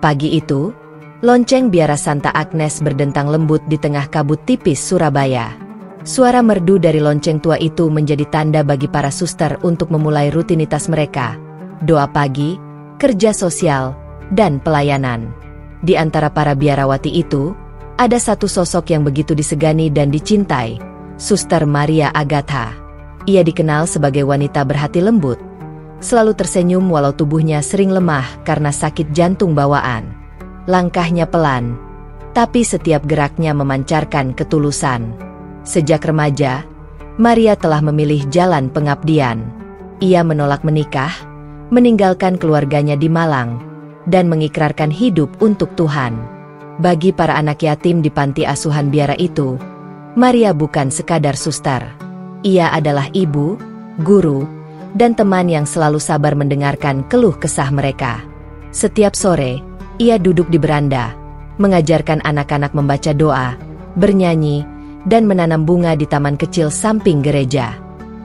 Pagi itu, lonceng biara Santa Agnes berdentang lembut di tengah kabut tipis Surabaya. Suara merdu dari lonceng tua itu menjadi tanda bagi para suster untuk memulai rutinitas mereka. Doa pagi, kerja sosial, dan pelayanan. Di antara para biarawati itu, ada satu sosok yang begitu disegani dan dicintai, Suster Maria Agatha. Ia dikenal sebagai wanita berhati lembut, selalu tersenyum walau tubuhnya sering lemah karena sakit jantung bawaan. Langkahnya pelan, tapi setiap geraknya memancarkan ketulusan. Sejak remaja, Maria telah memilih jalan pengabdian. Ia menolak menikah, meninggalkan keluarganya di Malang, dan mengikrarkan hidup untuk Tuhan. Bagi para anak yatim di panti asuhan biara itu, Maria bukan sekadar suster. Ia adalah ibu, guru, dan teman yang selalu sabar mendengarkan keluh kesah mereka. Setiap sore, ia duduk di beranda, mengajarkan anak-anak membaca doa, bernyanyi, dan menanam bunga di taman kecil samping gereja.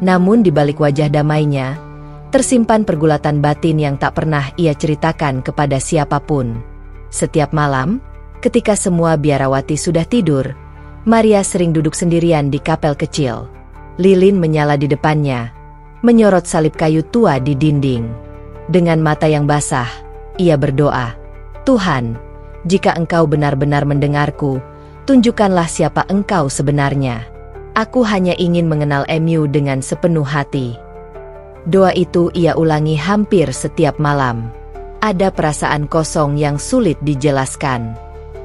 Namun di balik wajah damainya, tersimpan pergulatan batin yang tak pernah ia ceritakan kepada siapapun. Setiap malam, ketika semua biarawati sudah tidur, Maria sering duduk sendirian di kapel kecil. Lilin menyala di depannya, menyorot salib kayu tua di dinding. Dengan mata yang basah, ia berdoa, "Tuhan, jika Engkau benar-benar mendengarku, tunjukkanlah siapa Engkau sebenarnya. Aku hanya ingin mengenal Mu dengan sepenuh hati." Doa itu ia ulangi hampir setiap malam. Ada perasaan kosong yang sulit dijelaskan.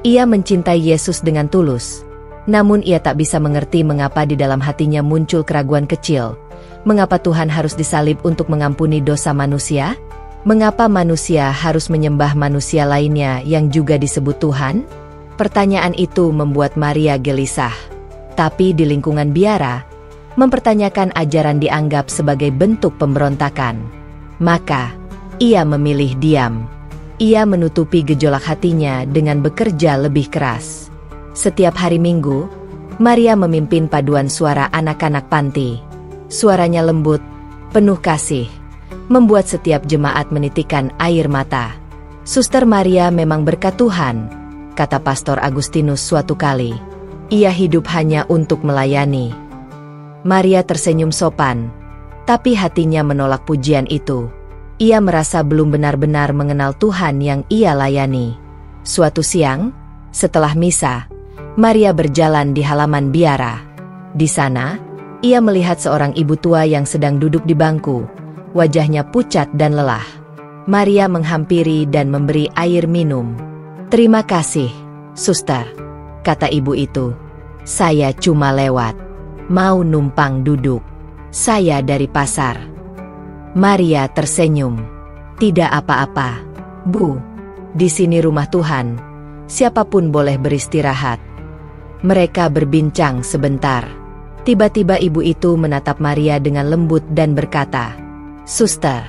Ia mencintai Yesus dengan tulus, namun ia tak bisa mengerti mengapa di dalam hatinya muncul keraguan kecil. Mengapa Tuhan harus disalib untuk mengampuni dosa manusia? Mengapa manusia harus menyembah manusia lainnya yang juga disebut Tuhan? Pertanyaan itu membuat Maria gelisah. Tapi di lingkungan biara, mempertanyakan ajaran dianggap sebagai bentuk pemberontakan. Maka, ia memilih diam. Ia menutupi gejolak hatinya dengan bekerja lebih keras. Setiap hari Minggu, Maria memimpin paduan suara anak-anak panti. Suaranya lembut, penuh kasih, membuat setiap jemaat menitikkan air mata. "Suster Maria memang berkat Tuhan," kata Pastor Agustinus suatu kali. "Ia hidup hanya untuk melayani." Maria tersenyum sopan, tapi hatinya menolak pujian itu. Ia merasa belum benar-benar mengenal Tuhan yang ia layani. Suatu siang, setelah misa, Maria berjalan di halaman biara. Di sana, ia melihat seorang ibu tua yang sedang duduk di bangku, wajahnya pucat dan lelah. Maria menghampiri dan memberi air minum. "Terima kasih, suster," kata ibu itu. "Saya cuma lewat. Mau numpang duduk. Saya dari pasar." Maria tersenyum. "Tidak apa-apa, Bu. Di sini rumah Tuhan. Siapapun boleh beristirahat." Mereka berbincang sebentar. Tiba-tiba ibu itu menatap Maria dengan lembut dan berkata, "Suster,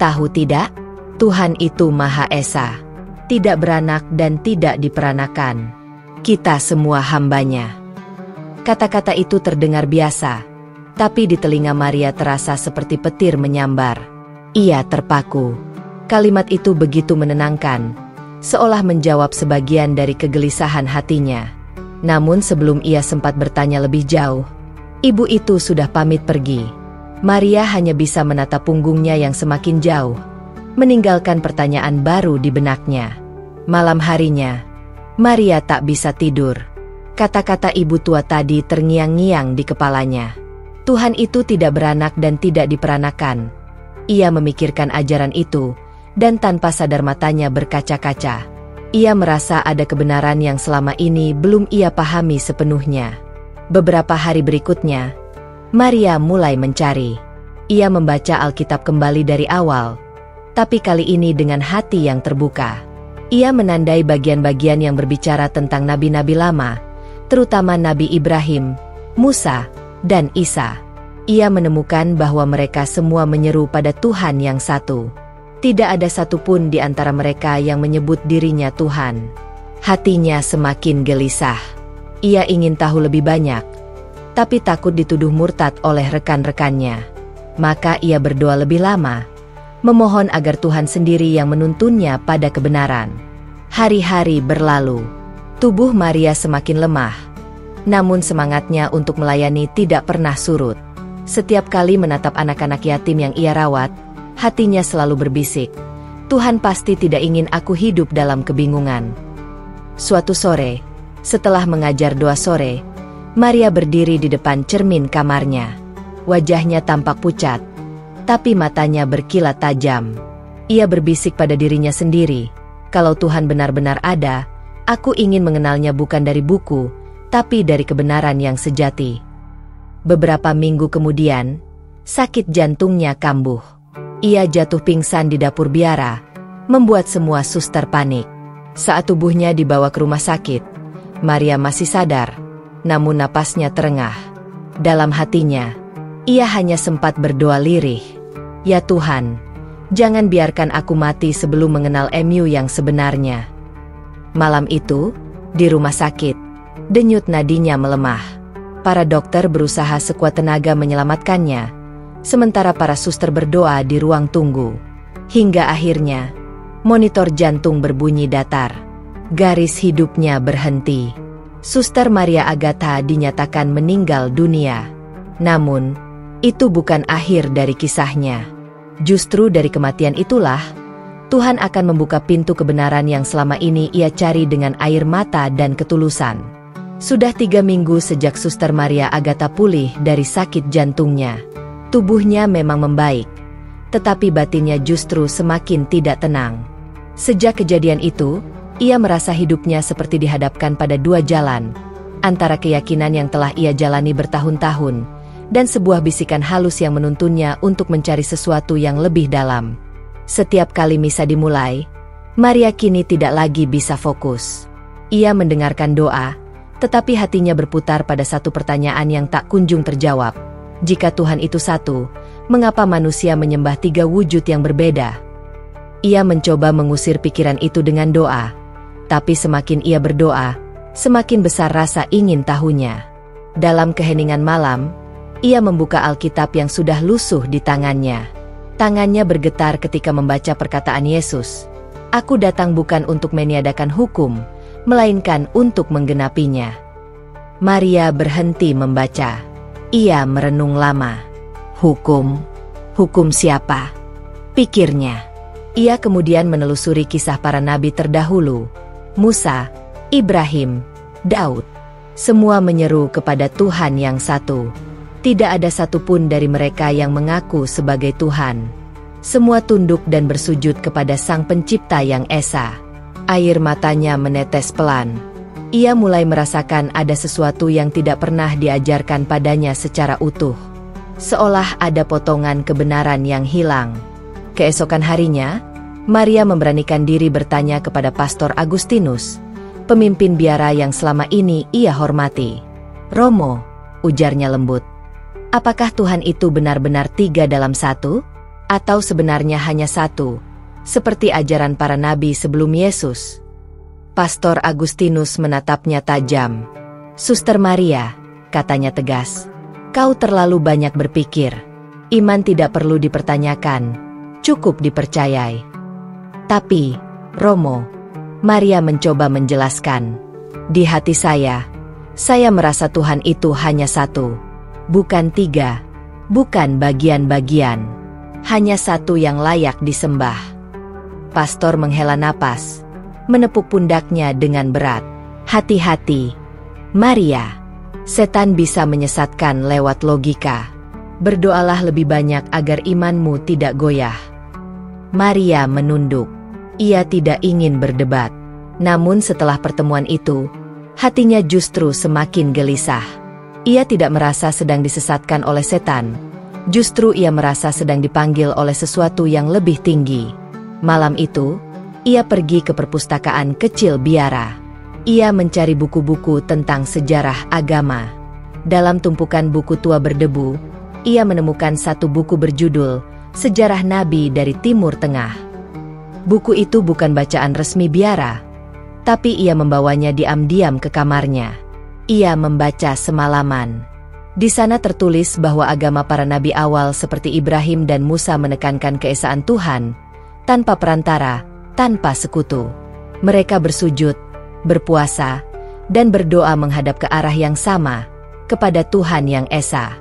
tahu tidak? Tuhan itu Maha Esa. Tidak beranak dan tidak diperanakan. Kita semua hambanya." Kata-kata itu terdengar biasa, tapi di telinga Maria terasa seperti petir menyambar. Ia terpaku. Kalimat itu begitu menenangkan, seolah menjawab sebagian dari kegelisahan hatinya. Namun sebelum ia sempat bertanya lebih jauh, ibu itu sudah pamit pergi. Maria hanya bisa menatap punggungnya yang semakin jauh, meninggalkan pertanyaan baru di benaknya. Malam harinya, Maria tak bisa tidur. Kata-kata ibu tua tadi terngiang-ngiang di kepalanya. Tuhan itu tidak beranak dan tidak diperanakan. Ia memikirkan ajaran itu, dan tanpa sadar matanya berkaca-kaca. Ia merasa ada kebenaran yang selama ini belum ia pahami sepenuhnya. Beberapa hari berikutnya, Maria mulai mencari. Ia membaca Alkitab kembali dari awal, tapi kali ini dengan hati yang terbuka. Ia menandai bagian-bagian yang berbicara tentang nabi-nabi lama, terutama Nabi Ibrahim, Musa, dan Isa. Ia menemukan bahwa mereka semua menyeru pada Tuhan yang satu. Tidak ada satupun di antara mereka yang menyebut dirinya Tuhan. Hatinya semakin gelisah. Ia ingin tahu lebih banyak, tapi takut dituduh murtad oleh rekan-rekannya. Maka ia berdoa lebih lama, memohon agar Tuhan sendiri yang menuntunnya pada kebenaran. Hari-hari berlalu. Tubuh Maria semakin lemah, namun semangatnya untuk melayani tidak pernah surut. Setiap kali menatap anak-anak yatim yang ia rawat, hatinya selalu berbisik, "Tuhan pasti tidak ingin aku hidup dalam kebingungan." Suatu sore, setelah mengajar doa sore, Maria berdiri di depan cermin kamarnya. Wajahnya tampak pucat, tapi matanya berkilat tajam. Ia berbisik pada dirinya sendiri, "Kalau Tuhan benar-benar ada, aku ingin mengenalnya bukan dari buku, tapi dari kebenaran yang sejati." Beberapa minggu kemudian, sakit jantungnya kambuh. Ia jatuh pingsan di dapur biara, membuat semua suster panik. Saat tubuhnya dibawa ke rumah sakit, Maria masih sadar, namun napasnya terengah. Dalam hatinya, ia hanya sempat berdoa lirih, "Ya Tuhan, jangan biarkan aku mati sebelum mengenal MU yang sebenarnya." Malam itu, di rumah sakit, denyut nadinya melemah. Para dokter berusaha sekuat tenaga menyelamatkannya, sementara para suster berdoa di ruang tunggu. Hingga akhirnya, monitor jantung berbunyi datar. Garis hidupnya berhenti. Suster Maria Agatha dinyatakan meninggal dunia. Namun, itu bukan akhir dari kisahnya. Justru dari kematian itulah, Tuhan akan membuka pintu kebenaran yang selama ini ia cari dengan air mata dan ketulusan. Sudah 3 minggu sejak Suster Maria Agatha pulih dari sakit jantungnya. Tubuhnya memang membaik, tetapi batinnya justru semakin tidak tenang. Sejak kejadian itu, ia merasa hidupnya seperti dihadapkan pada 2 jalan, antara keyakinan yang telah ia jalani bertahun-tahun, dan sebuah bisikan halus yang menuntunnya untuk mencari sesuatu yang lebih dalam. Setiap kali misa dimulai, Maria kini tidak lagi bisa fokus. Ia mendengarkan doa, tetapi hatinya berputar pada satu pertanyaan yang tak kunjung terjawab. Jika Tuhan itu satu, mengapa manusia menyembah 3 wujud yang berbeda? Ia mencoba mengusir pikiran itu dengan doa, tapi semakin ia berdoa, semakin besar rasa ingin tahunya. Dalam keheningan malam, ia membuka Alkitab yang sudah lusuh di tangannya. Tangannya bergetar ketika membaca perkataan Yesus, "Aku datang bukan untuk meniadakan hukum, melainkan untuk menggenapinya." Maria berhenti membaca. Ia merenung lama. Hukum? Hukum siapa? Pikirnya. Ia kemudian menelusuri kisah para nabi terdahulu, Musa, Ibrahim, Daud. Semua menyeru kepada Tuhan yang satu. Tidak ada satupun dari mereka yang mengaku sebagai Tuhan. Semua tunduk dan bersujud kepada Sang Pencipta yang esa. Air matanya menetes pelan. Ia mulai merasakan ada sesuatu yang tidak pernah diajarkan padanya secara utuh. Seolah ada potongan kebenaran yang hilang. Keesokan harinya, Maria memberanikan diri bertanya kepada Pastor Agustinus, pemimpin biara yang selama ini ia hormati. "Romo," ujarnya lembut, "apakah Tuhan itu benar-benar 3 dalam 1? Atau sebenarnya hanya 1, seperti ajaran para nabi sebelum Yesus?" Pastor Agustinus menatapnya tajam. "Suster Maria," katanya tegas, "kau terlalu banyak berpikir. Iman tidak perlu dipertanyakan, cukup dipercayai." "Tapi, Romo," Maria mencoba menjelaskan, "di hati saya merasa Tuhan itu hanya 1, bukan 3, bukan bagian-bagian, hanya 1 yang layak disembah." Pastor menghela napas, menepuk pundaknya dengan berat. "Hati-hati, Maria. Setan bisa menyesatkan lewat logika. Berdoalah lebih banyak agar imanmu tidak goyah." Maria menunduk. Ia tidak ingin berdebat. Namun setelah pertemuan itu, hatinya justru semakin gelisah. Ia tidak merasa sedang disesatkan oleh setan. Justru ia merasa sedang dipanggil oleh sesuatu yang lebih tinggi. Malam itu, ia pergi ke perpustakaan kecil biara. Ia mencari buku-buku tentang sejarah agama. Dalam tumpukan buku tua berdebu, ia menemukan satu buku berjudul Sejarah Nabi dari Timur Tengah. Buku itu bukan bacaan resmi biara, tapi ia membawanya diam-diam ke kamarnya. Ia membaca semalaman. Di sana tertulis bahwa agama para nabi awal seperti Ibrahim dan Musa menekankan keesaan Tuhan, tanpa perantara, tanpa sekutu. Mereka bersujud, berpuasa, dan berdoa menghadap ke arah yang sama, kepada Tuhan yang esa.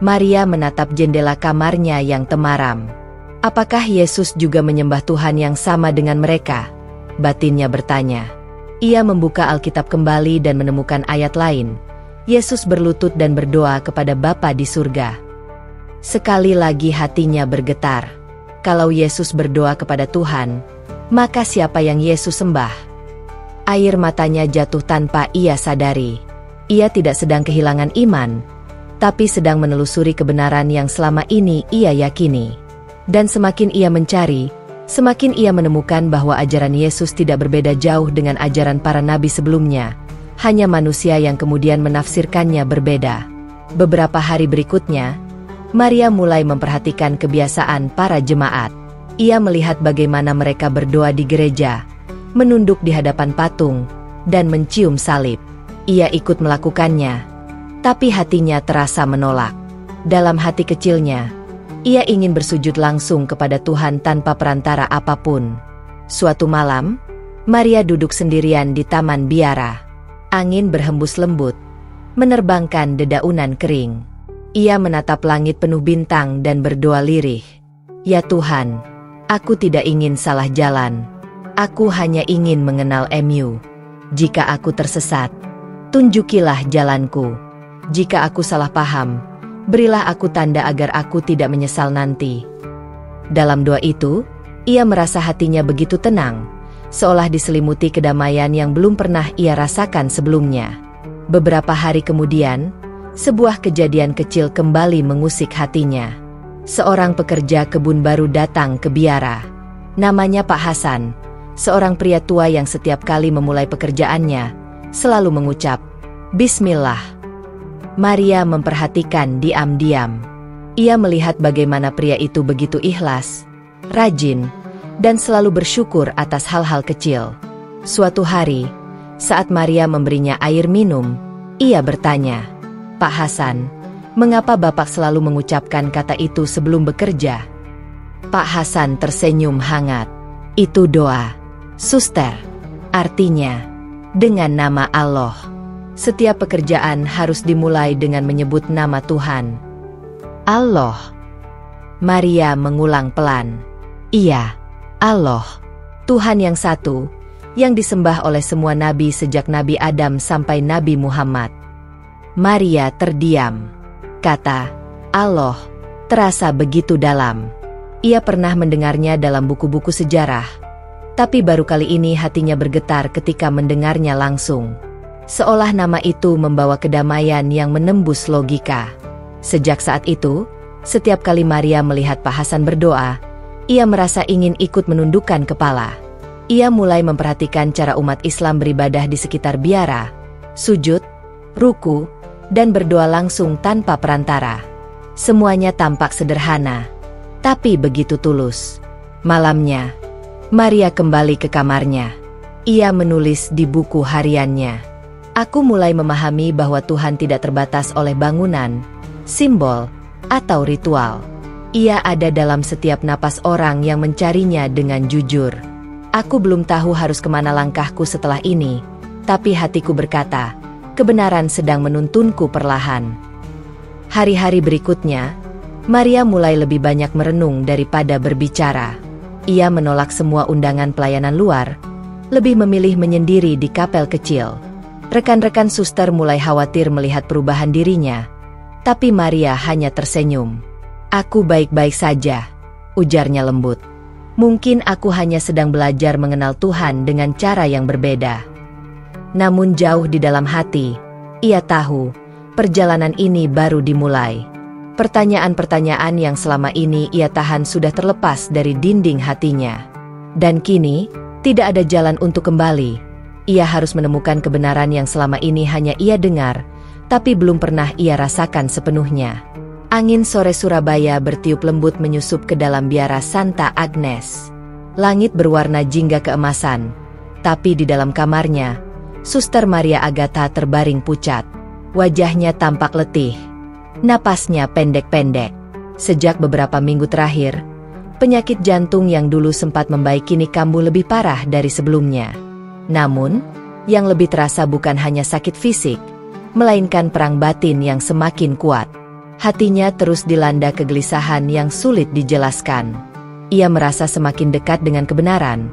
Maria menatap jendela kamarnya yang temaram. Apakah Yesus juga menyembah Tuhan yang sama dengan mereka? Batinnya bertanya. Ia membuka Alkitab kembali dan menemukan ayat lain. Yesus berlutut dan berdoa kepada Bapa di surga. Sekali lagi hatinya bergetar. Kalau Yesus berdoa kepada Tuhan, maka siapa yang Yesus sembah? Air matanya jatuh tanpa ia sadari. Ia tidak sedang kehilangan iman, tapi sedang menelusuri kebenaran yang selama ini ia yakini. Dan semakin ia mencari, semakin ia menemukan bahwa ajaran Yesus tidak berbeda jauh dengan ajaran para nabi sebelumnya. Hanya manusia yang kemudian menafsirkannya berbeda. Beberapa hari berikutnya, Maria mulai memperhatikan kebiasaan para jemaat. Ia melihat bagaimana mereka berdoa di gereja, menunduk di hadapan patung, dan mencium salib. Ia ikut melakukannya, tapi hatinya terasa menolak. Dalam hati kecilnya, ia ingin bersujud langsung kepada Tuhan tanpa perantara apapun. Suatu malam, Maria duduk sendirian di taman biara. Angin berhembus lembut, menerbangkan dedaunan kering. Ia menatap langit penuh bintang dan berdoa lirih. Ya Tuhan, aku tidak ingin salah jalan. Aku hanya ingin mengenal Mu. Jika aku tersesat, tunjukilah jalanku. Jika aku salah paham, berilah aku tanda agar aku tidak menyesal nanti. Dalam doa itu, ia merasa hatinya begitu tenang, seolah diselimuti kedamaian yang belum pernah ia rasakan sebelumnya. Beberapa hari kemudian, sebuah kejadian kecil kembali mengusik hatinya. Seorang pekerja kebun baru datang ke biara. Namanya Pak Hasan, seorang pria tua yang setiap kali memulai pekerjaannya, selalu mengucap, Bismillah. Maria memperhatikan diam-diam. Ia melihat bagaimana pria itu begitu ikhlas, rajin, dan selalu bersyukur atas hal-hal kecil. Suatu hari, saat Maria memberinya air minum, ia bertanya, Pak Hasan, mengapa Bapak selalu mengucapkan kata itu sebelum bekerja? Pak Hasan tersenyum hangat. Itu doa, Suster. Artinya, dengan nama Allah. Setiap pekerjaan harus dimulai dengan menyebut nama Tuhan. Allah. Maria mengulang pelan. Iya. Allah, Tuhan yang satu, yang disembah oleh semua nabi sejak Nabi Adam sampai Nabi Muhammad. Maria terdiam. Kata, Allah, terasa begitu dalam. Ia pernah mendengarnya dalam buku-buku sejarah, tapi baru kali ini hatinya bergetar ketika mendengarnya langsung. Seolah nama itu membawa kedamaian yang menembus logika. Sejak saat itu, setiap kali Maria melihat Pak Hasan berdoa, ia merasa ingin ikut menundukkan kepala. Ia mulai memperhatikan cara umat Islam beribadah di sekitar biara, sujud, ruku, dan berdoa langsung tanpa perantara. Semuanya tampak sederhana, tapi begitu tulus. Malamnya, Maria kembali ke kamarnya. Ia menulis di buku hariannya. Aku mulai memahami bahwa Tuhan tidak terbatas oleh bangunan, simbol, atau ritual. Ia ada dalam setiap napas orang yang mencarinya dengan jujur. Aku belum tahu harus kemana langkahku setelah ini, tapi hatiku berkata, kebenaran sedang menuntunku perlahan. Hari-hari berikutnya, Maria mulai lebih banyak merenung daripada berbicara. Ia menolak semua undangan pelayanan luar, lebih memilih menyendiri di kapel kecil. Rekan-rekan suster mulai khawatir melihat perubahan dirinya, tapi Maria hanya tersenyum. Aku baik-baik saja, ujarnya lembut. Mungkin aku hanya sedang belajar mengenal Tuhan dengan cara yang berbeda. Namun jauh di dalam hati, ia tahu, perjalanan ini baru dimulai. Pertanyaan-pertanyaan yang selama ini ia tahan sudah terlepas dari dinding hatinya. Dan kini, tidak ada jalan untuk kembali. Ia harus menemukan kebenaran yang selama ini hanya ia dengar, tapi belum pernah ia rasakan sepenuhnya. Angin sore Surabaya bertiup lembut menyusup ke dalam biara Santa Agnes. Langit berwarna jingga keemasan, tapi di dalam kamarnya, Suster Maria Agatha terbaring pucat. Wajahnya tampak letih, napasnya pendek-pendek. Sejak beberapa minggu terakhir, penyakit jantung yang dulu sempat membaik kini kambuh lebih parah dari sebelumnya. Namun, yang lebih terasa bukan hanya sakit fisik, melainkan perang batin yang semakin kuat. Hatinya terus dilanda kegelisahan yang sulit dijelaskan. Ia merasa semakin dekat dengan kebenaran,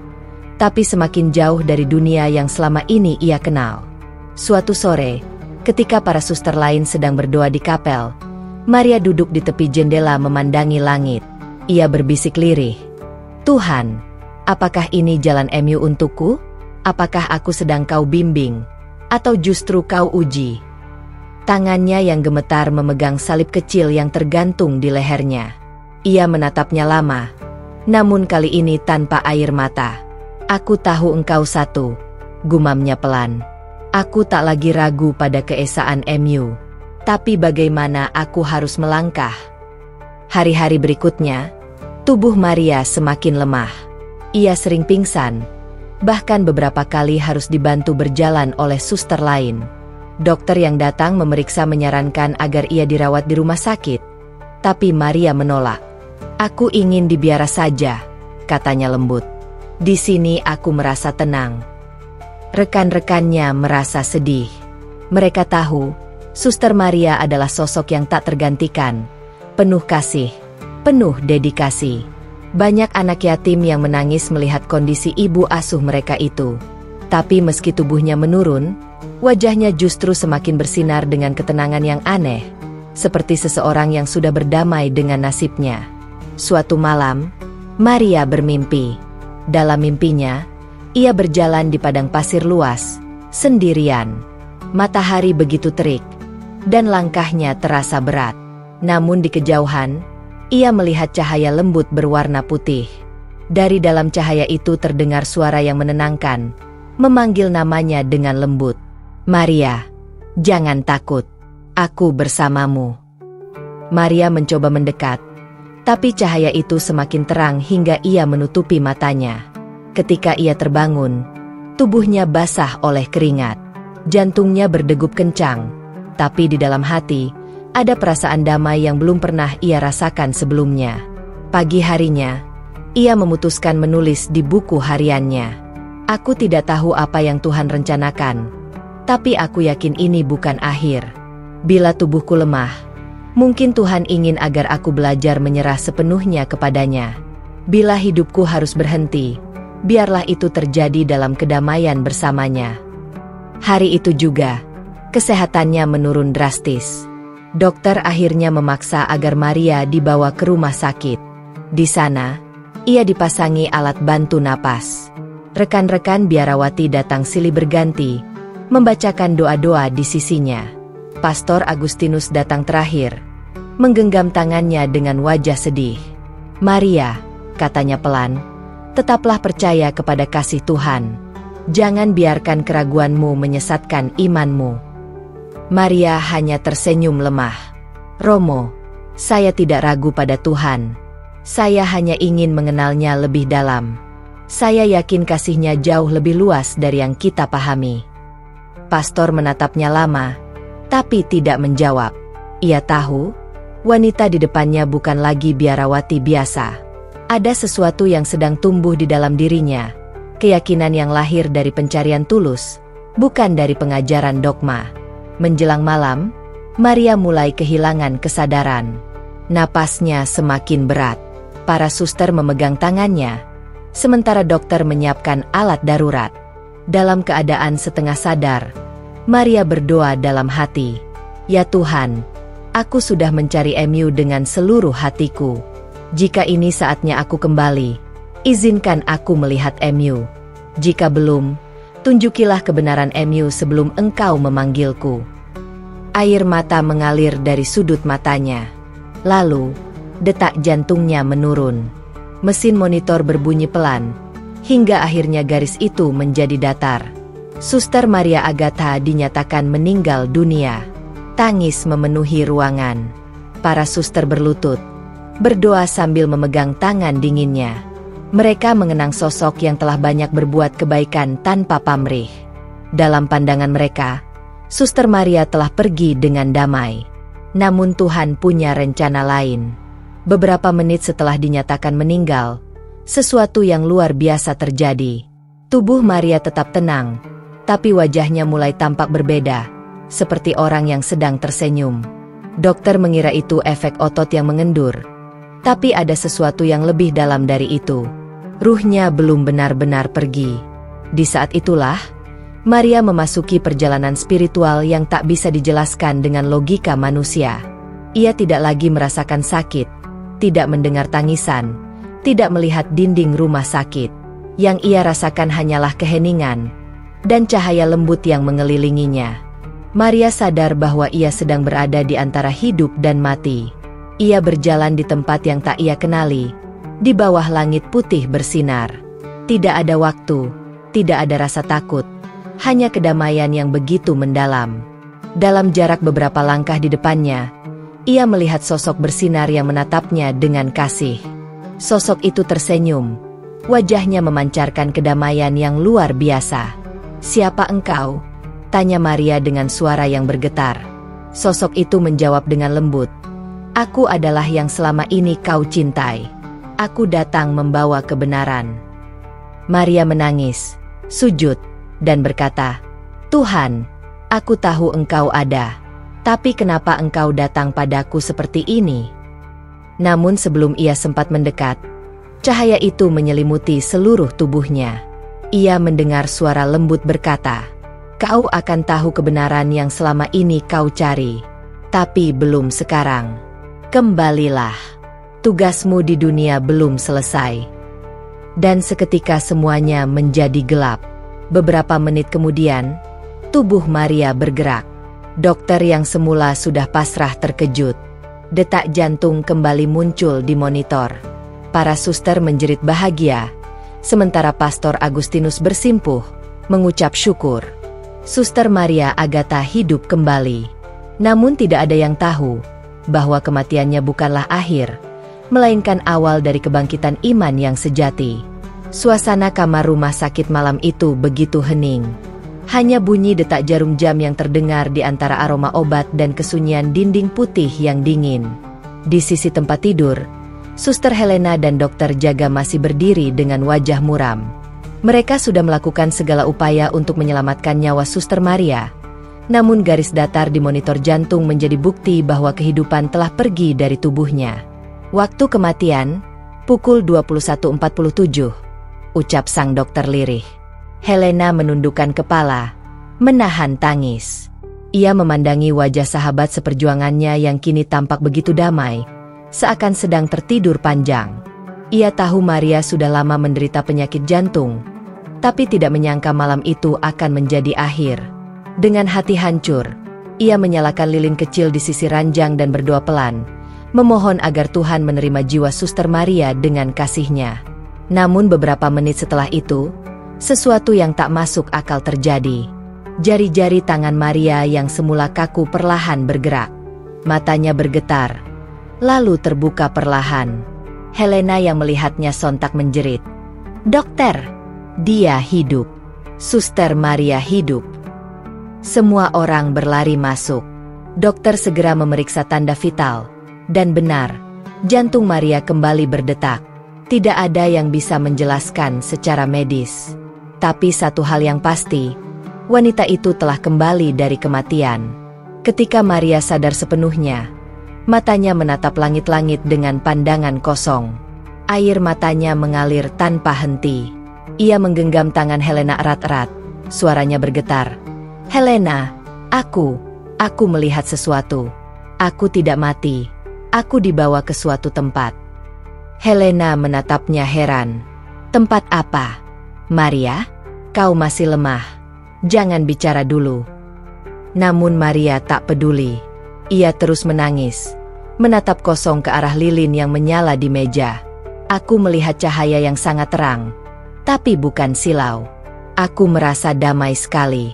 tapi semakin jauh dari dunia yang selama ini ia kenal. Suatu sore, ketika para suster lain sedang berdoa di kapel, Maria duduk di tepi jendela memandangi langit. Ia berbisik lirih, "Tuhan, apakah ini jalan MU untukku? Apakah aku sedang kau bimbing, atau justru kau uji?" Tangannya yang gemetar memegang salib kecil yang tergantung di lehernya. Ia menatapnya lama, namun kali ini tanpa air mata. "Aku tahu engkau satu," gumamnya pelan. "Aku tak lagi ragu pada keesaan MU. Tapi bagaimana aku harus melangkah?" Hari-hari berikutnya, tubuh Maria semakin lemah. Ia sering pingsan, bahkan beberapa kali harus dibantu berjalan oleh suster lain. Dokter yang datang memeriksa menyarankan agar ia dirawat di rumah sakit, tapi Maria menolak. "Aku ingin di biara saja," katanya lembut. "Di sini aku merasa tenang." Rekan-rekannya merasa sedih. Mereka tahu, Suster Maria adalah sosok yang tak tergantikan, penuh kasih, penuh dedikasi. Banyak anak yatim yang menangis melihat kondisi ibu asuh mereka itu. Tapi meski tubuhnya menurun, wajahnya justru semakin bersinar dengan ketenangan yang aneh, seperti seseorang yang sudah berdamai dengan nasibnya. Suatu malam, Maria bermimpi. Dalam mimpinya, ia berjalan di padang pasir luas, sendirian. Matahari begitu terik, dan langkahnya terasa berat. Namun di kejauhan, ia melihat cahaya lembut berwarna putih. Dari dalam cahaya itu terdengar suara yang menenangkan, memanggil namanya dengan lembut. "Maria, jangan takut, aku bersamamu." Maria mencoba mendekat, tapi cahaya itu semakin terang hingga ia menutupi matanya. Ketika ia terbangun, tubuhnya basah oleh keringat. Jantungnya berdegup kencang, tapi di dalam hati, ada perasaan damai yang belum pernah ia rasakan sebelumnya. Pagi harinya, ia memutuskan menulis di buku hariannya. "Aku tidak tahu apa yang Tuhan rencanakan, tapi aku yakin ini bukan akhir. Bila tubuhku lemah, mungkin Tuhan ingin agar aku belajar menyerah sepenuhnya kepadanya. Bila hidupku harus berhenti, biarlah itu terjadi dalam kedamaian bersamanya." Hari itu juga, kesehatannya menurun drastis. Dokter akhirnya memaksa agar Maria dibawa ke rumah sakit. Di sana, ia dipasangi alat bantu napas. Rekan-rekan biarawati datang silih berganti, membacakan doa-doa di sisinya. Pastor Agustinus datang terakhir, menggenggam tangannya dengan wajah sedih. "Maria," katanya pelan, "tetaplah percaya kepada kasih Tuhan. Jangan biarkan keraguanmu menyesatkan imanmu." Maria hanya tersenyum lemah. "Romo, saya tidak ragu pada Tuhan. Saya hanya ingin mengenalnya lebih dalam. Saya yakin kasih-Nya jauh lebih luas dari yang kita pahami." Pastor menatapnya lama, tapi tidak menjawab. Ia tahu, wanita di depannya bukan lagi biarawati biasa. Ada sesuatu yang sedang tumbuh di dalam dirinya, keyakinan yang lahir dari pencarian tulus, bukan dari pengajaran dogma. Menjelang malam, Maria mulai kehilangan kesadaran. Napasnya semakin berat. Para suster memegang tangannya, sementara dokter menyiapkan alat darurat. Dalam keadaan setengah sadar, Maria berdoa dalam hati, "Ya Tuhan, aku sudah mencari MU dengan seluruh hatiku. Jika ini saatnya aku kembali, izinkan aku melihat MU. Jika belum, tunjukilah kebenaran MU sebelum Engkau memanggilku." Air mata mengalir dari sudut matanya. Lalu, detak jantungnya menurun. Mesin monitor berbunyi pelan, hingga akhirnya garis itu menjadi datar. Suster Maria Agatha dinyatakan meninggal dunia. Tangis memenuhi ruangan. Para suster berlutut, berdoa sambil memegang tangan dinginnya. Mereka mengenang sosok yang telah banyak berbuat kebaikan tanpa pamrih. Dalam pandangan mereka, Suster Maria telah pergi dengan damai. Namun Tuhan punya rencana lain. Beberapa menit setelah dinyatakan meninggal, sesuatu yang luar biasa terjadi. Tubuh Maria tetap tenang, tapi wajahnya mulai tampak berbeda, seperti orang yang sedang tersenyum. Dokter mengira itu efek otot yang mengendur. Tapi ada sesuatu yang lebih dalam dari itu. Ruhnya belum benar-benar pergi. Di saat itulah, Maria memasuki perjalanan spiritual yang tak bisa dijelaskan dengan logika manusia. Ia tidak lagi merasakan sakit, tidak mendengar tangisan, tidak melihat dinding rumah sakit. Yang ia rasakan hanyalah keheningan dan cahaya lembut yang mengelilinginya. Maria sadar bahwa ia sedang berada di antara hidup dan mati. Ia berjalan di tempat yang tak ia kenali, di bawah langit putih bersinar. Tidak ada waktu, tidak ada rasa takut, hanya kedamaian yang begitu mendalam. Dalam jarak beberapa langkah di depannya, ia melihat sosok bersinar yang menatapnya dengan kasih. Sosok itu tersenyum, wajahnya memancarkan kedamaian yang luar biasa. "Siapa engkau?" tanya Maria dengan suara yang bergetar. Sosok itu menjawab dengan lembut, "Aku adalah yang selama ini kau cintai. Aku datang membawa kebenaran." Maria menangis, sujud, dan berkata, "Tuhan, aku tahu engkau ada. Tapi kenapa engkau datang padaku seperti ini?" Namun sebelum ia sempat mendekat, cahaya itu menyelimuti seluruh tubuhnya. Ia mendengar suara lembut berkata, "Kau akan tahu kebenaran yang selama ini kau cari. Tapi belum sekarang. Kembalilah. Tugasmu di dunia belum selesai." Dan seketika semuanya menjadi gelap. Beberapa menit kemudian, tubuh Maria bergerak. Dokter yang semula sudah pasrah terkejut. Detak jantung kembali muncul di monitor. Para suster menjerit bahagia, sementara Pastor Agustinus bersimpuh, mengucap syukur. Suster Maria Agatha hidup kembali. Namun tidak ada yang tahu bahwa kematiannya bukanlah akhir, melainkan awal dari kebangkitan iman yang sejati. Suasana kamar rumah sakit malam itu begitu hening. Hanya bunyi detak jarum jam yang terdengar di antara aroma obat dan kesunyian dinding putih yang dingin. Di sisi tempat tidur, Suster Helena dan Dokter Jaga masih berdiri dengan wajah muram. Mereka sudah melakukan segala upaya untuk menyelamatkan nyawa Suster Maria. Namun garis datar di monitor jantung menjadi bukti bahwa kehidupan telah pergi dari tubuhnya. "Waktu kematian, pukul 21.47, ucap sang dokter lirih. Helena menundukkan kepala, menahan tangis. Ia memandangi wajah sahabat seperjuangannya yang kini tampak begitu damai, seakan sedang tertidur panjang. Ia tahu Maria sudah lama menderita penyakit jantung, tapi tidak menyangka malam itu akan menjadi akhir. Dengan hati hancur, ia menyalakan lilin kecil di sisi ranjang dan berdoa pelan, memohon agar Tuhan menerima jiwa Suster Maria dengan kasih-Nya. Namun beberapa menit setelah itu, sesuatu yang tak masuk akal terjadi. Jari-jari tangan Maria yang semula kaku perlahan bergerak. Matanya bergetar, lalu terbuka perlahan. Helena yang melihatnya sontak menjerit, "Dokter, dia hidup. Suster Maria hidup." Semua orang berlari masuk. Dokter segera memeriksa tanda vital. Dan benar, jantung Maria kembali berdetak. Tidak ada yang bisa menjelaskan secara medis. Tapi satu hal yang pasti, wanita itu telah kembali dari kematian. Ketika Maria sadar sepenuhnya, matanya menatap langit-langit dengan pandangan kosong. Air matanya mengalir tanpa henti. Ia menggenggam tangan Helena erat-erat. Suaranya bergetar. "Helena, aku melihat sesuatu. Aku tidak mati. Aku dibawa ke suatu tempat." Helena menatapnya heran. "Tempat apa? Maria, kau masih lemah. Jangan bicara dulu." Namun Maria tak peduli. Ia terus menangis, menatap kosong ke arah lilin yang menyala di meja. "Aku melihat cahaya yang sangat terang, tapi bukan silau. Aku merasa damai sekali."